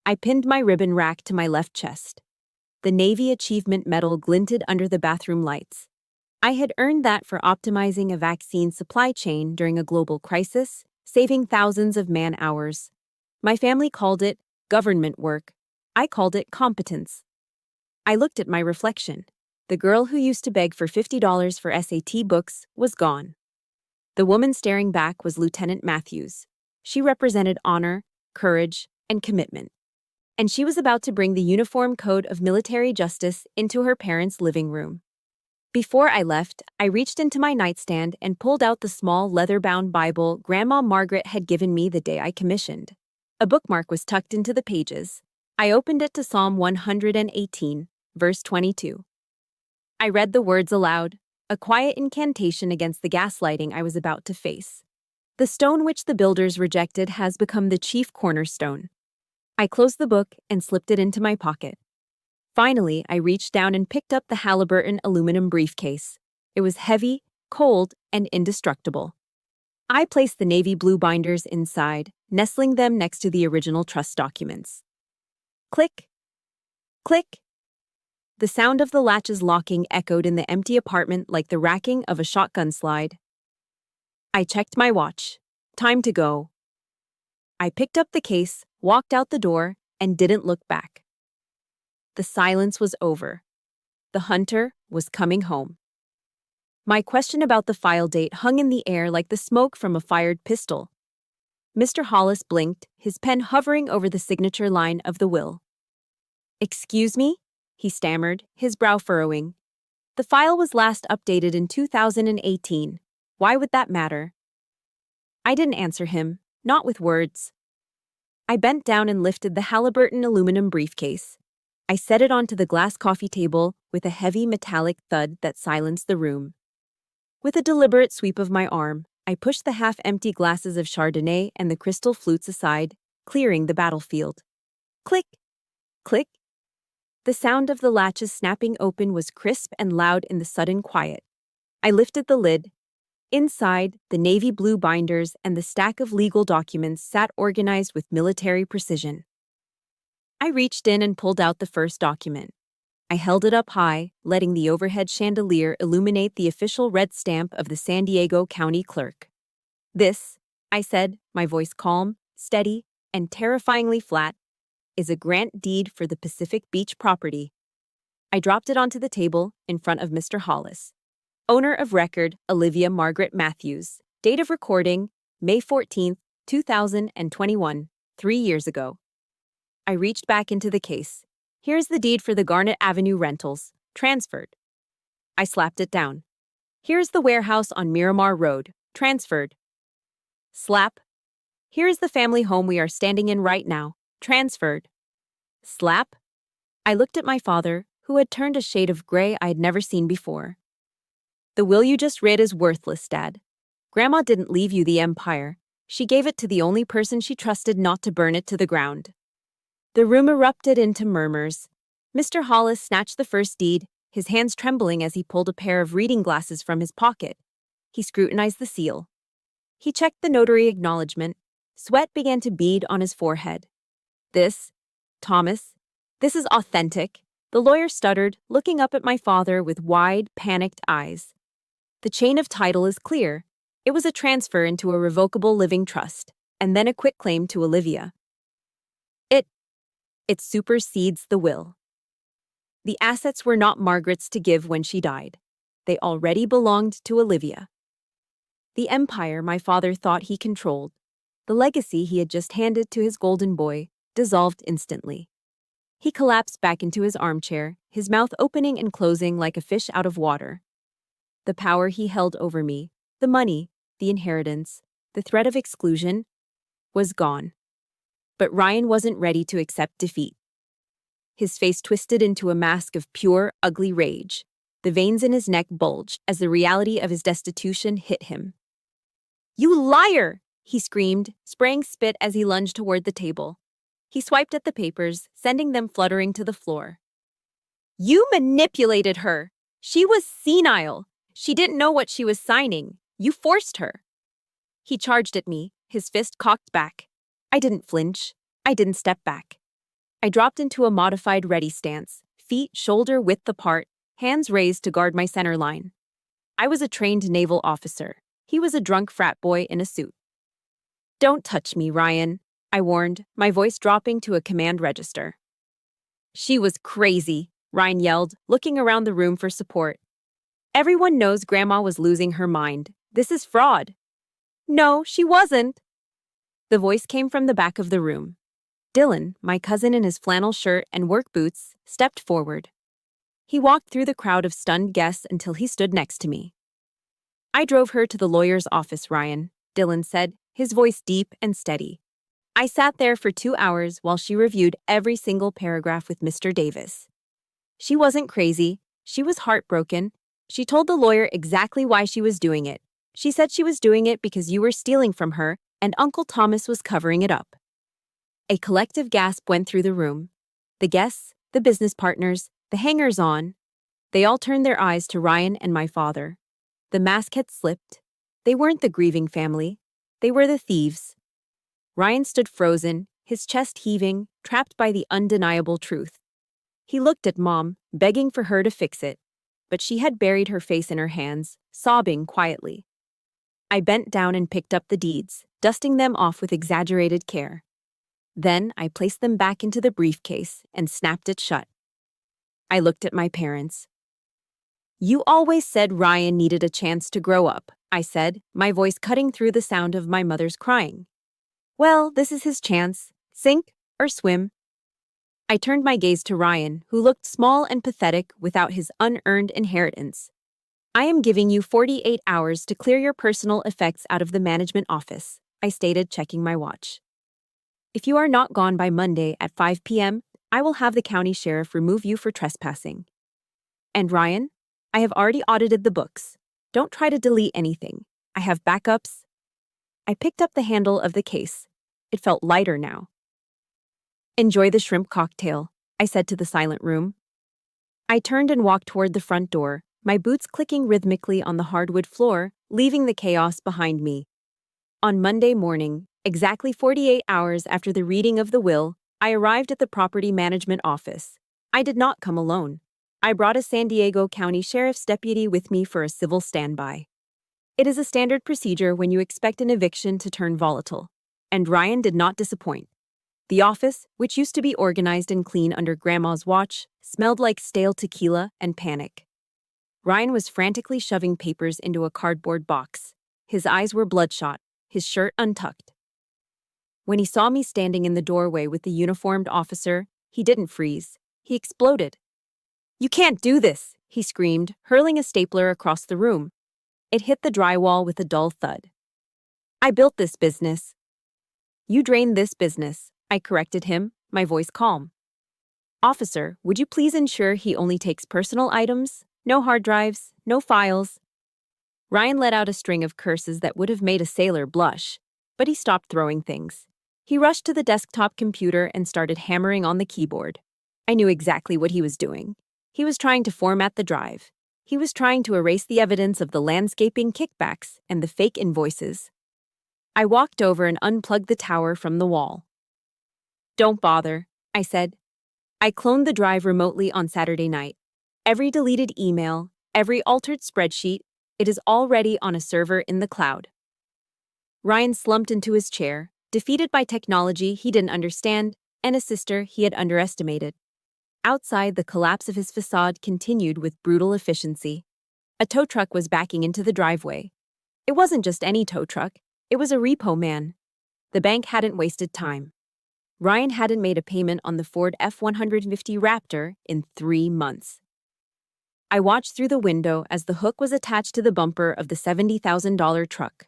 I pinned my ribbon rack to my left chest. The Navy Achievement Medal glinted under the bathroom lights. I had earned that for optimizing a vaccine supply chain during a global crisis, saving thousands of man-hours. My family called it government work. I called it competence. I looked at my reflection. The girl who used to beg for $50 for SAT books was gone. The woman staring back was Lieutenant Matthews. She represented honor, courage, and commitment. And she was about to bring the Uniform Code of Military Justice into her parents' living room. Before I left, I reached into my nightstand and pulled out the small leather-bound Bible Grandma Margaret had given me the day I commissioned. A bookmark was tucked into the pages. I opened it to Psalm 118, verse 22. I read the words aloud, a quiet incantation against the gaslighting I was about to face. The stone which the builders rejected has become the chief cornerstone. I closed the book and slipped it into my pocket. Finally, I reached down and picked up the Halliburton aluminum briefcase. It was heavy, cold, and indestructible. I placed the navy blue binders inside, nestling them next to the original trust documents. Click! Click! The sound of the latches locking echoed in the empty apartment like the racking of a shotgun slide. I checked my watch. Time to go. I picked up the case, walked out the door, and didn't look back. The silence was over. The hunter was coming home. My question about the file date hung in the air like the smoke from a fired pistol. Mr. Hollis blinked, his pen hovering over the signature line of the will. "Excuse me?" he stammered, his brow furrowing. "The file was last updated in 2018. Why would that matter?" I didn't answer him, not with words. I bent down and lifted the Halliburton aluminum briefcase. I set it onto the glass coffee table with a heavy metallic thud that silenced the room. With a deliberate sweep of my arm, I pushed the half-empty glasses of Chardonnay and the crystal flutes aside, clearing the battlefield. Click! Click! The sound of the latches snapping open was crisp and loud in the sudden quiet. I lifted the lid. Inside, the navy blue binders and the stack of legal documents sat organized with military precision. I reached in and pulled out the first document. I held it up high, letting the overhead chandelier illuminate the official red stamp of the San Diego County Clerk. "This," I said, my voice calm, steady, and terrifyingly flat, "is a grant deed for the Pacific Beach property." I dropped it onto the table in front of Mr. Hollis. Owner of record, Olivia Margaret Matthews. Date of recording, May 14, 2021, 3 years ago. I reached back into the case. "Here's the deed for the Garnet Avenue rentals. Transferred." I slapped it down. "Here's the warehouse on Miramar Road. Transferred." Slap. "Here's the family home we are standing in right now. Transferred." Slap. I looked at my father, who had turned a shade of gray I had never seen before. "The will you just read is worthless, Dad. Grandma didn't leave you the empire. She gave it to the only person she trusted not to burn it to the ground." The room erupted into murmurs. Mr. Hollis snatched the first deed, his hands trembling as he pulled a pair of reading glasses from his pocket. He scrutinized the seal. He checked the notary acknowledgement. Sweat began to bead on his forehead. "This, Thomas, this is authentic," the lawyer stuttered, looking up at my father with wide, panicked eyes. "The chain of title is clear. It was a transfer into a revocable living trust, and then a quitclaim to Olivia. It supersedes the will. The assets were not Margaret's to give when she died. They already belonged to Olivia. The empire my father thought he controlled, the legacy he had just handed to his golden boy, dissolved instantly. He collapsed back into his armchair, his mouth opening and closing like a fish out of water. The power he held over me, the money, the inheritance, the threat of exclusion, was gone. But Ryan wasn't ready to accept defeat. His face twisted into a mask of pure, ugly rage. The veins in his neck bulged as the reality of his destitution hit him. "You liar!" he screamed, spraying spit as he lunged toward the table. He swiped at the papers, sending them fluttering to the floor. You manipulated her. She was senile. She didn't know what she was signing. You forced her. He charged at me, his fist cocked back. I didn't flinch. I didn't step back. I dropped into a modified ready stance, feet shoulder-width apart, hands raised to guard my center line. I was a trained naval officer. He was a drunk frat boy in a suit. Don't touch me, Ryan, I warned, my voice dropping to a command register. She was crazy, Ryan yelled, looking around the room for support. Everyone knows Grandma was losing her mind. This is fraud. No, she wasn't. The voice came from the back of the room. Dylan, my cousin in his flannel shirt and work boots, stepped forward. He walked through the crowd of stunned guests until he stood next to me. I drove her to the lawyer's office, Ryan, Dylan said, his voice deep and steady. I sat there for 2 hours while she reviewed every single paragraph with Mr. Davis. She wasn't crazy. She was heartbroken. She told the lawyer exactly why she was doing it. She said she was doing it because you were stealing from her and Uncle Thomas was covering it up. A collective gasp went through the room. The guests, the business partners, the hangers-on. They all turned their eyes to Ryan and my father. The mask had slipped. They weren't the grieving family. They were the thieves. Ryan stood frozen, his chest heaving, trapped by the undeniable truth. He looked at Mom, begging for her to fix it, but she had buried her face in her hands, sobbing quietly. I bent down and picked up the deeds, dusting them off with exaggerated care. Then I placed them back into the briefcase and snapped it shut. I looked at my parents. You always said Ryan needed a chance to grow up, I said, my voice cutting through the sound of my mother's crying. Well, this is his chance. Sink or swim. I turned my gaze to Ryan, who looked small and pathetic without his unearned inheritance. I am giving you 48 hours to clear your personal effects out of the management office, I stated, checking my watch. If you are not gone by Monday at 5 p.m., I will have the county sheriff remove you for trespassing. And Ryan, I have already audited the books. Don't try to delete anything. I have backups. I picked up the handle of the case. It felt lighter now. Enjoy the shrimp cocktail, I said to the silent room. I turned and walked toward the front door, my boots clicking rhythmically on the hardwood floor, leaving the chaos behind me. On Monday morning, exactly 48 hours after the reading of the will, I arrived at the property management office. I did not come alone. I brought a San Diego County Sheriff's deputy with me for a civil standby. It is a standard procedure when you expect an eviction to turn volatile. And Ryan did not disappoint. The office, which used to be organized and clean under Grandma's watch, smelled like stale tequila and panic. Ryan was frantically shoving papers into a cardboard box. His eyes were bloodshot, his shirt untucked. When he saw me standing in the doorway with the uniformed officer, he didn't freeze. He exploded. You can't do this, he screamed, hurling a stapler across the room. It hit the drywall with a dull thud. I built this business. You drained this business, I corrected him, my voice calm. Officer, would you please ensure he only takes personal items? No hard drives, no files. Ryan let out a string of curses that would have made a sailor blush, but he stopped throwing things. He rushed to the desktop computer and started hammering on the keyboard. I knew exactly what he was doing. He was trying to format the drive. He was trying to erase the evidence of the landscaping kickbacks and the fake invoices. I walked over and unplugged the tower from the wall. Don't bother, I said. I cloned the drive remotely on Saturday night. Every deleted email, every altered spreadsheet, it is already on a server in the cloud. Ryan slumped into his chair, defeated by technology he didn't understand and a sister he had underestimated. Outside, the collapse of his facade continued with brutal efficiency. A tow truck was backing into the driveway. It wasn't just any tow truck. It was a repo man. The bank hadn't wasted time. Ryan hadn't made a payment on the Ford F-150 Raptor in 3 months. I watched through the window as the hook was attached to the bumper of the $70,000 truck.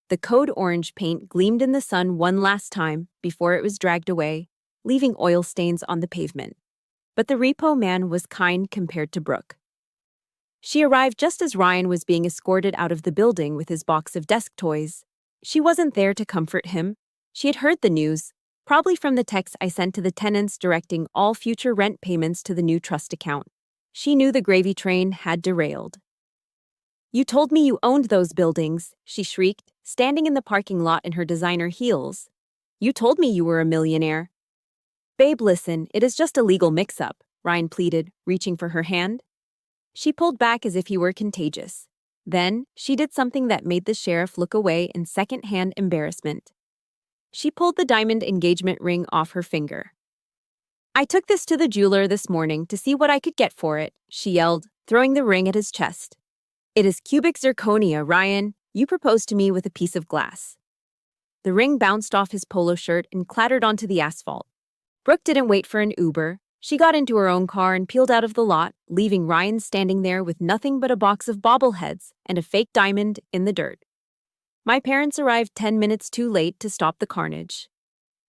The code orange paint gleamed in the sun one last time before it was dragged away, leaving oil stains on the pavement. But the repo man was kind compared to Brooke. She arrived just as Ryan was being escorted out of the building with his box of desk toys. She wasn't there to comfort him. She had heard the news, probably from the text I sent to the tenants directing all future rent payments to the new trust account. She knew the gravy train had derailed. "You told me you owned those buildings," she shrieked, standing in the parking lot in her designer heels. "You told me you were a millionaire." "Babe, listen, it is just a legal mix-up," Ryan pleaded, reaching for her hand. She pulled back as if he were contagious. Then, she did something that made the sheriff look away in second-hand embarrassment. She pulled the diamond engagement ring off her finger. "I took this to the jeweler this morning to see what I could get for it," she yelled, throwing the ring at his chest. "It is cubic zirconia, Ryan. You proposed to me with a piece of glass." The ring bounced off his polo shirt and clattered onto the asphalt. Brooke didn't wait for an Uber. She got into her own car and peeled out of the lot, leaving Ryan standing there with nothing but a box of bobbleheads and a fake diamond in the dirt. My parents arrived 10 minutes too late to stop the carnage.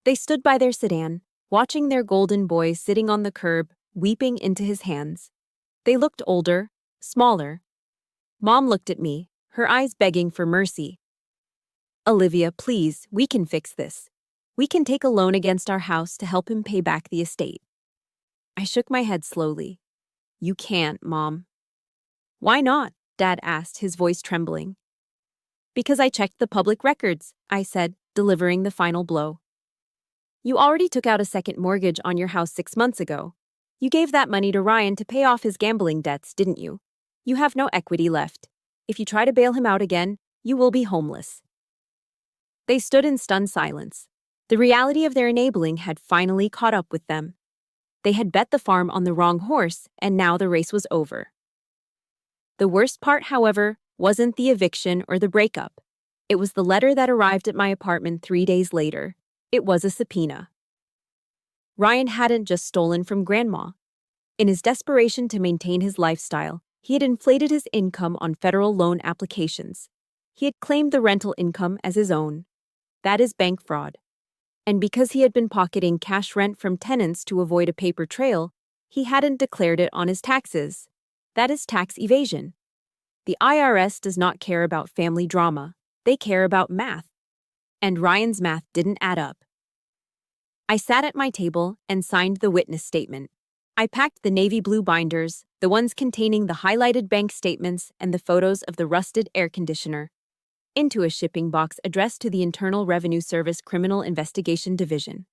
They stood by their sedan, watching their golden boy sitting on the curb, weeping into his hands. They looked older, smaller. Mom looked at me, her eyes begging for mercy. "Olivia, please, we can fix this. We can take a loan against our house to help him pay back the estate." I shook my head slowly. "You can't, Mom." "Why not?" Dad asked, his voice trembling. "Because I checked the public records," I said, delivering the final blow. "You already took out a second mortgage on your house 6 months ago. You gave that money to Ryan to pay off his gambling debts, didn't you? You have no equity left. If you try to bail him out again, you will be homeless." They stood in stunned silence. The reality of their enabling had finally caught up with them. They had bet the farm on the wrong horse, and now the race was over. The worst part, however, wasn't the eviction or the breakup. It was the letter that arrived at my apartment 3 days later. It was a subpoena. Ryan hadn't just stolen from Grandma. In his desperation to maintain his lifestyle, he had inflated his income on federal loan applications. He had claimed the rental income as his own. That is bank fraud. And because he had been pocketing cash rent from tenants to avoid a paper trail, he hadn't declared it on his taxes. That is tax evasion. The IRS does not care about family drama. They care about math. And Ryan's math didn't add up. I sat at my table and signed the witness statement. I packed the navy blue binders, the ones containing the highlighted bank statements and the photos of the rusted air conditioner, into a shipping box addressed to the Internal Revenue Service Criminal Investigation Division.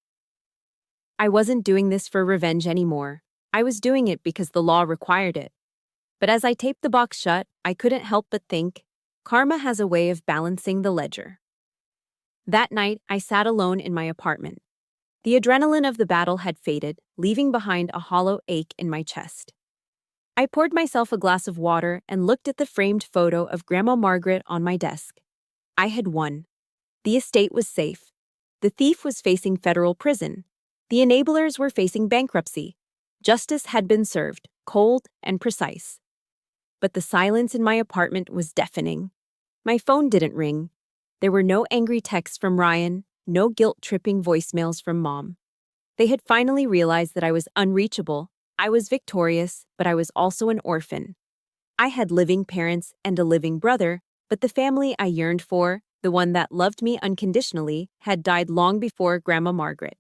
I wasn't doing this for revenge anymore. I was doing it because the law required it. But as I taped the box shut, I couldn't help but think, karma has a way of balancing the ledger. That night, I sat alone in my apartment. The adrenaline of the battle had faded, leaving behind a hollow ache in my chest. I poured myself a glass of water and looked at the framed photo of Grandma Margaret on my desk. I had won. The estate was safe. The thief was facing federal prison. The enablers were facing bankruptcy. Justice had been served, cold and precise. But the silence in my apartment was deafening. My phone didn't ring. There were no angry texts from Ryan, no guilt-tripping voicemails from Mom. They had finally realized that I was unreachable. I was victorious, but I was also an orphan. I had living parents and a living brother, but the family I yearned for, the one that loved me unconditionally, had died long before Grandma Margaret.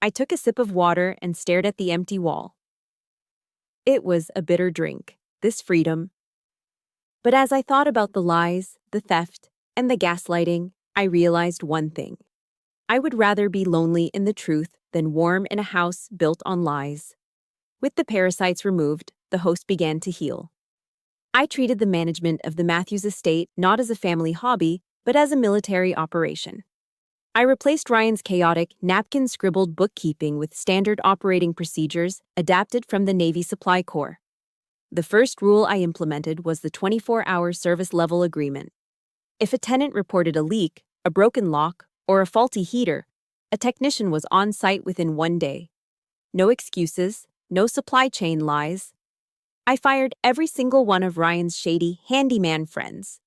I took a sip of water and stared at the empty wall. It was a bitter drink, this freedom. But as I thought about the lies, the theft, and the gaslighting, I realized one thing. I would rather be lonely in the truth than warm in a house built on lies. With the parasites removed, the host began to heal. I treated the management of the Matthews estate not as a family hobby, but as a military operation. I replaced Ryan's chaotic, napkin-scribbled bookkeeping with standard operating procedures adapted from the Navy Supply Corps. The first rule I implemented was the 24-hour service level agreement. If a tenant reported a leak, a broken lock, or a faulty heater, a technician was on site within 1 day. No excuses, no supply chain lies. I fired every single one of Ryan's shady handyman friends,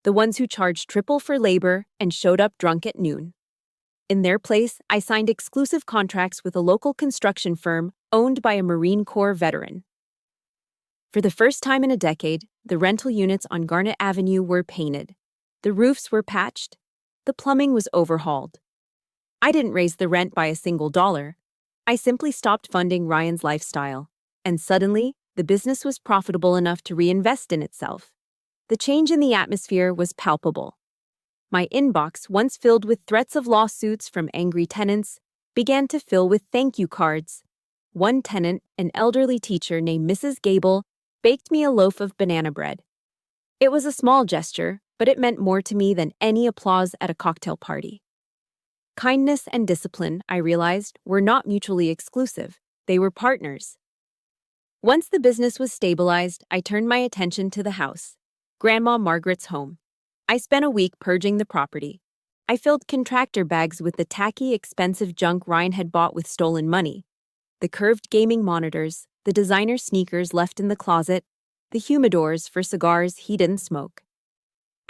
the ones who charged triple for labor and showed up drunk at noon. In their place, I signed exclusive contracts with a local construction firm owned by a Marine Corps veteran. For the first time in a decade, the rental units on Garnet Avenue were painted. The roofs were patched. The plumbing was overhauled. I didn't raise the rent by a single dollar. I simply stopped funding Ryan's lifestyle. And suddenly, the business was profitable enough to reinvest in itself. The change in the atmosphere was palpable. My inbox, once filled with threats of lawsuits from angry tenants, began to fill with thank you cards. One tenant, an elderly teacher named Mrs. Gable, baked me a loaf of banana bread. It was a small gesture, but it meant more to me than any applause at a cocktail party. Kindness and discipline, I realized, were not mutually exclusive. They were partners. Once the business was stabilized, I turned my attention to the house, Grandma Margaret's home. I spent a week purging the property. I filled contractor bags with the tacky, expensive junk Ryan had bought with stolen money. The curved gaming monitors, the designer sneakers left in the closet, the humidors for cigars he didn't smoke.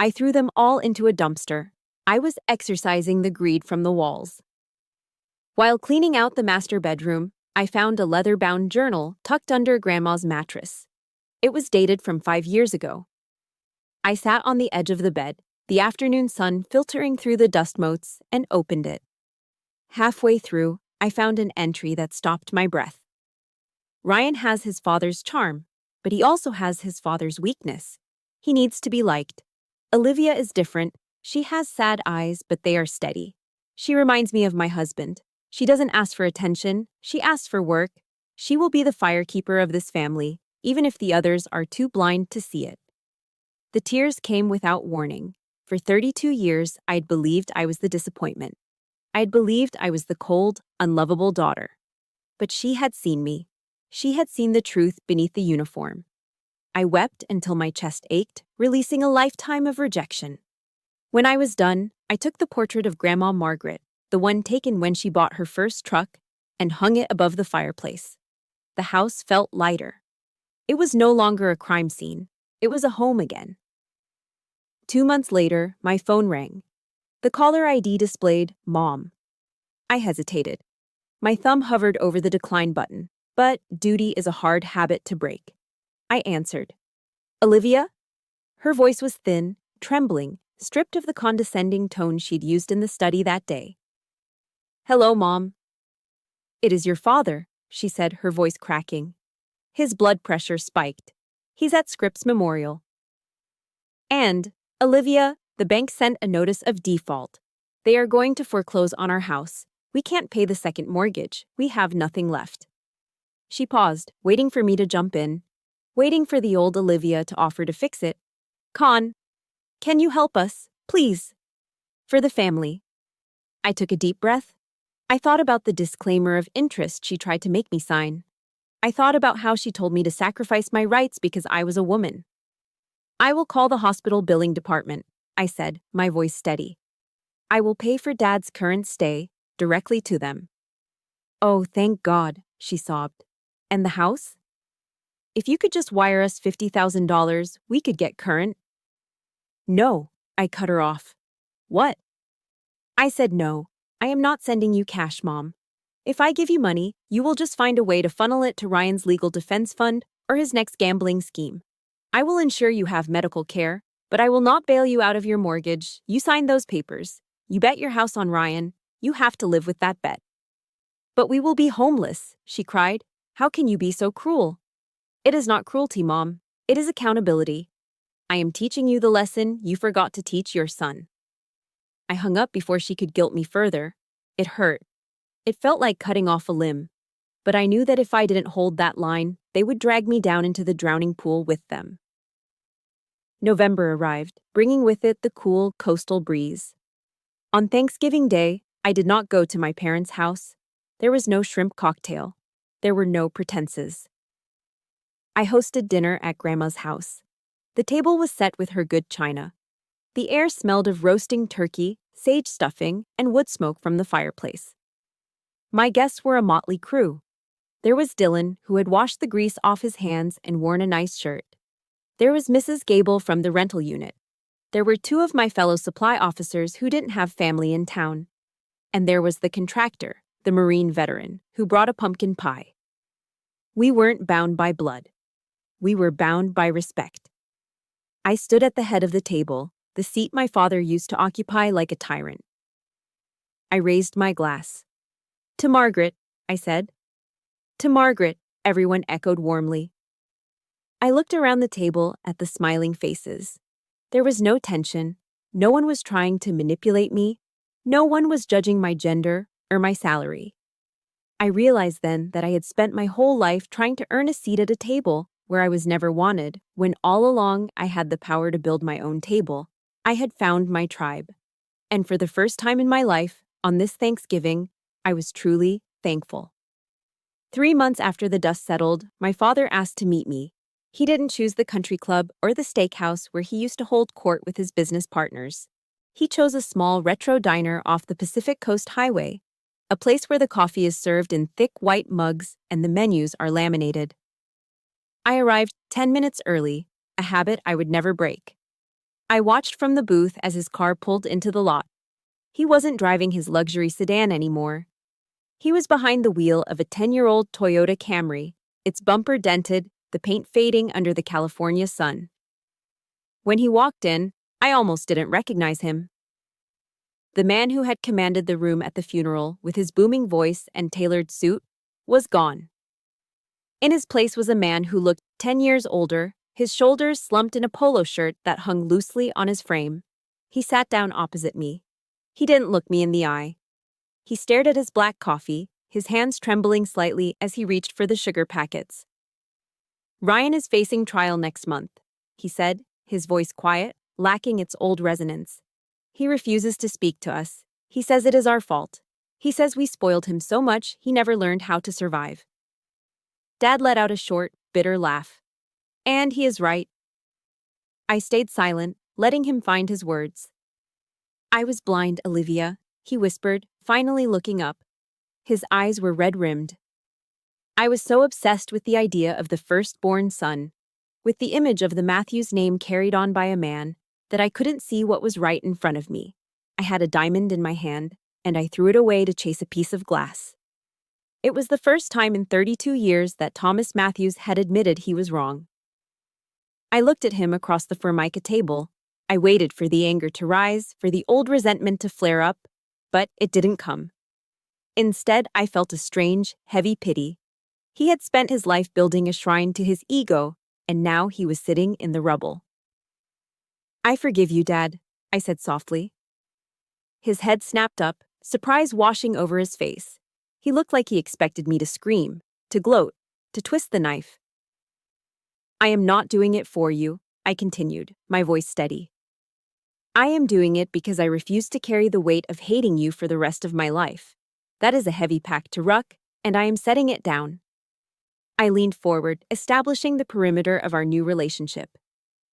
I threw them all into a dumpster. I was exorcising the greed from the walls. While cleaning out the master bedroom, I found a leather-bound journal tucked under Grandma's mattress. It was dated from 5 years ago. I sat on the edge of the bed, the afternoon sun filtering through the dust motes, and opened it. Halfway through, I found an entry that stopped my breath. Ryan has his father's charm, but he also has his father's weakness. He needs to be liked. Olivia is different. She has sad eyes, but they are steady. She reminds me of my husband. She doesn't ask for attention. She asks for work. She will be the firekeeper of this family, even if the others are too blind to see it. The tears came without warning. For 32 years, I'd believed I was the disappointment. I'd believed I was the cold, unlovable daughter. But she had seen me. She had seen the truth beneath the uniform. I wept until my chest ached, releasing a lifetime of rejection. When I was done, I took the portrait of Grandma Margaret, the one taken when she bought her first truck, and hung it above the fireplace. The house felt lighter. It was no longer a crime scene. It was a home again. 2 months later, my phone rang. The caller ID displayed Mom. I hesitated. My thumb hovered over the decline button, but duty is a hard habit to break. I answered. Olivia? Her voice was thin, trembling, stripped of the condescending tone she'd used in the study that day. Hello, Mom. It is your father, she said, her voice cracking. His blood pressure spiked. He's at Scripps Memorial. And, Olivia, the bank sent a notice of default. They are going to foreclose on our house. We can't pay the second mortgage. We have nothing left. She paused, waiting for me to jump in, waiting for the old Olivia to offer to fix it. Con, can you help us, please? For the family. I took a deep breath. I thought about the disclaimer of interest she tried to make me sign. I thought about how she told me to sacrifice my rights because I was a woman. I will call the hospital billing department, I said, my voice steady. I will pay for Dad's current stay directly to them. Oh, thank God, she sobbed. And the house? If you could just wire us $50,000, we could get current. No, I cut her off. What? I said no. I am not sending you cash, Mom. If I give you money, you will just find a way to funnel it to Ryan's legal defense fund or his next gambling scheme. I will ensure you have medical care, but I will not bail you out of your mortgage. You signed those papers. You bet your house on Ryan. You have to live with that bet. But we will be homeless, she cried. How can you be so cruel? It is not cruelty, Mom. It is accountability. I am teaching you the lesson you forgot to teach your son. I hung up before she could guilt me further. It hurt. It felt like cutting off a limb. But I knew that if I didn't hold that line, they would drag me down into the drowning pool with them. November arrived, bringing with it the cool coastal breeze. On Thanksgiving Day, I did not go to my parents' house. There was no shrimp cocktail. There were no pretenses. I hosted dinner at Grandma's house. The table was set with her good china. The air smelled of roasting turkey, sage stuffing, and wood smoke from the fireplace. My guests were a motley crew. There was Dylan, who had washed the grease off his hands and worn a nice shirt. There was Mrs. Gable from the rental unit. There were 2 of my fellow supply officers who didn't have family in town. And there was the contractor, the Marine veteran, who brought a pumpkin pie. We weren't bound by blood. We were bound by respect. I stood at the head of the table, the seat my father used to occupy like a tyrant. I raised my glass. To Margaret, I said. To Margaret, everyone echoed warmly. I looked around the table at the smiling faces. There was no tension. No one was trying to manipulate me. No one was judging my gender or my salary. I realized then that I had spent my whole life trying to earn a seat at a table where I was never wanted, when all along I had the power to build my own table. I had found my tribe. And for the first time in my life, on this Thanksgiving, I was truly thankful. 3 months after the dust settled, my father asked to meet me. He didn't choose the country club or the steakhouse where he used to hold court with his business partners. He chose a small retro diner off the Pacific Coast Highway, a place where the coffee is served in thick white mugs and the menus are laminated. I arrived 10 minutes early, a habit I would never break. I watched from the booth as his car pulled into the lot. He wasn't driving his luxury sedan anymore. He was behind the wheel of a 10-year-old Toyota Camry, its bumper dented, the paint fading under the California sun. When he walked in, I almost didn't recognize him. The man who had commanded the room at the funeral with his booming voice and tailored suit was gone. In his place was a man who looked 10 years older, his shoulders slumped in a polo shirt that hung loosely on his frame. He sat down opposite me. He didn't look me in the eye. He stared at his black coffee, his hands trembling slightly as he reached for the sugar packets. Ryan is facing trial next month, he said, his voice quiet, lacking its old resonance. He refuses to speak to us. He says it is our fault. He says we spoiled him so much he never learned how to survive. Dad let out a short, bitter laugh. And he is right. I stayed silent, letting him find his words. I was blind, Olivia, he whispered, finally looking up. His eyes were red-rimmed. I was so obsessed with the idea of the firstborn son, with the image of the Matthews name carried on by a man, that I couldn't see what was right in front of me. I had a diamond in my hand, and I threw it away to chase a piece of glass. It was the first time in 32 years that Thomas Matthews had admitted he was wrong. I looked at him across the Formica table. I waited for the anger to rise, for the old resentment to flare up, but it didn't come. Instead, I felt a strange, heavy pity. He had spent his life building a shrine to his ego, and now he was sitting in the rubble. I forgive you, Dad, I said softly. His head snapped up, surprise washing over his face. He looked like he expected me to scream, to gloat, to twist the knife. I am not doing it for you, I continued, my voice steady. I am doing it because I refuse to carry the weight of hating you for the rest of my life. That is a heavy pack to ruck, and I am setting it down. I leaned forward, establishing the perimeter of our new relationship.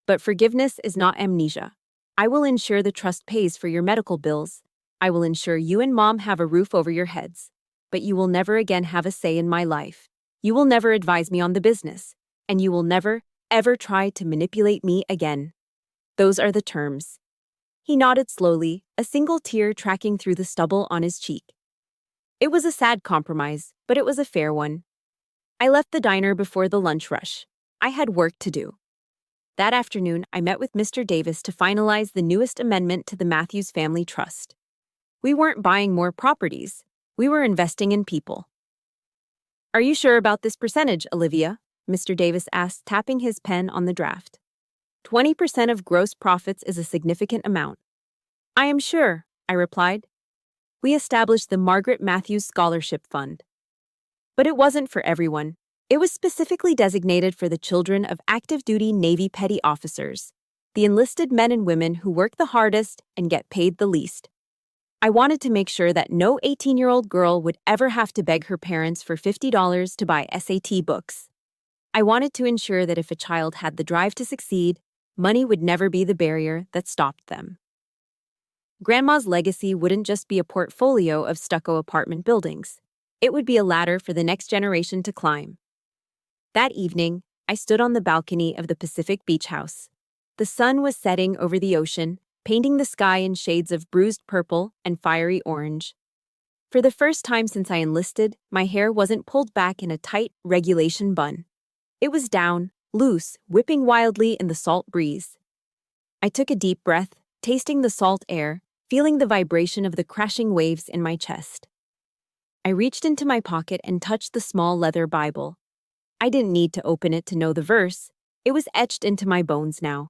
But forgiveness is not amnesia. I will ensure the trust pays for your medical bills. I will ensure you and Mom have a roof over your heads. But you will never again have a say in my life. You will never advise me on the business. And you will never, ever try to manipulate me again. Those are the terms. He nodded slowly, a single tear tracking through the stubble on his cheek. It was a sad compromise, but it was a fair one. I left the diner before the lunch rush. I had work to do. That afternoon, I met with Mr. Davis to finalize the newest amendment to the Matthews Family Trust. We weren't buying more properties. We were investing in people. Are you sure about this percentage, Olivia? Mr. Davis asked, tapping his pen on the draft. 20% of gross profits is a significant amount. I am sure, I replied. We established the Margaret Matthews Scholarship Fund. But it wasn't for everyone. It was specifically designated for the children of active-duty Navy petty officers, the enlisted men and women who work the hardest and get paid the least. I wanted to make sure that no 18-year-old girl would ever have to beg her parents for $50 to buy SAT books. I wanted to ensure that if a child had the drive to succeed, money would never be the barrier that stopped them. Grandma's legacy wouldn't just be a portfolio of stucco apartment buildings. It would be a ladder for the next generation to climb. That evening, I stood on the balcony of the Pacific Beach House. The sun was setting over the ocean, painting the sky in shades of bruised purple and fiery orange. For the first time since I enlisted, my hair wasn't pulled back in a tight regulation bun. It was down, loose, whipping wildly in the salt breeze. I took a deep breath, tasting the salt air, feeling the vibration of the crashing waves in my chest. I reached into my pocket and touched the small leather Bible. I didn't need to open it to know the verse. It was etched into my bones now.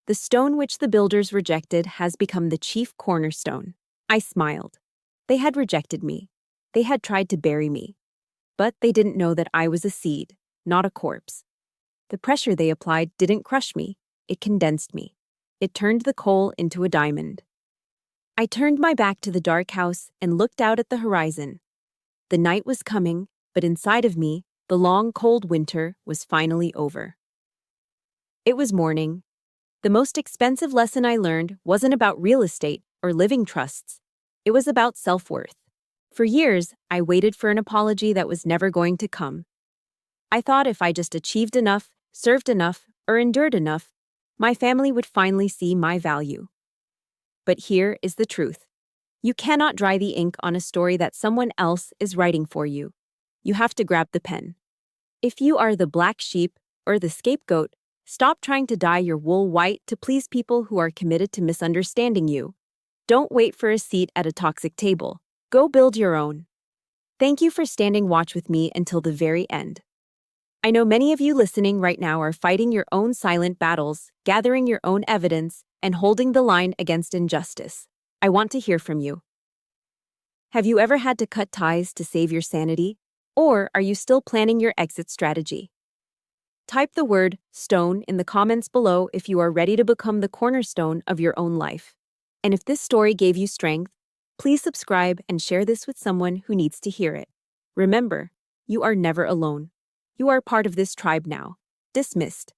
The stone which the builders rejected has become the chief cornerstone. I smiled. They had rejected me. They had tried to bury me. But they didn't know that I was a seed, not a corpse. The pressure they applied didn't crush me. It condensed me. It turned the coal into a diamond. I turned my back to the dark house and looked out at the horizon. The night was coming, but inside of me, the long, cold winter was finally over. It was morning. The most expensive lesson I learned wasn't about real estate or living trusts. It was about self-worth. For years, I waited for an apology that was never going to come. I thought if I just achieved enough, served enough, or endured enough, my family would finally see my value. But here is the truth. You cannot dry the ink on a story that someone else is writing for you. You have to grab the pen. If you are the black sheep or the scapegoat, stop trying to dye your wool white to please people who are committed to misunderstanding you. Don't wait for a seat at a toxic table. Go build your own. Thank you for standing watch with me until the very end. I know many of you listening right now are fighting your own silent battles, gathering your own evidence, and holding the line against injustice. I want to hear from you. Have you ever had to cut ties to save your sanity? Or are you still planning your exit strategy? Type the word stone in the comments below if you are ready to become the cornerstone of your own life. And if this story gave you strength, please subscribe and share this with someone who needs to hear it. Remember, you are never alone. You are part of this tribe now. Dismissed.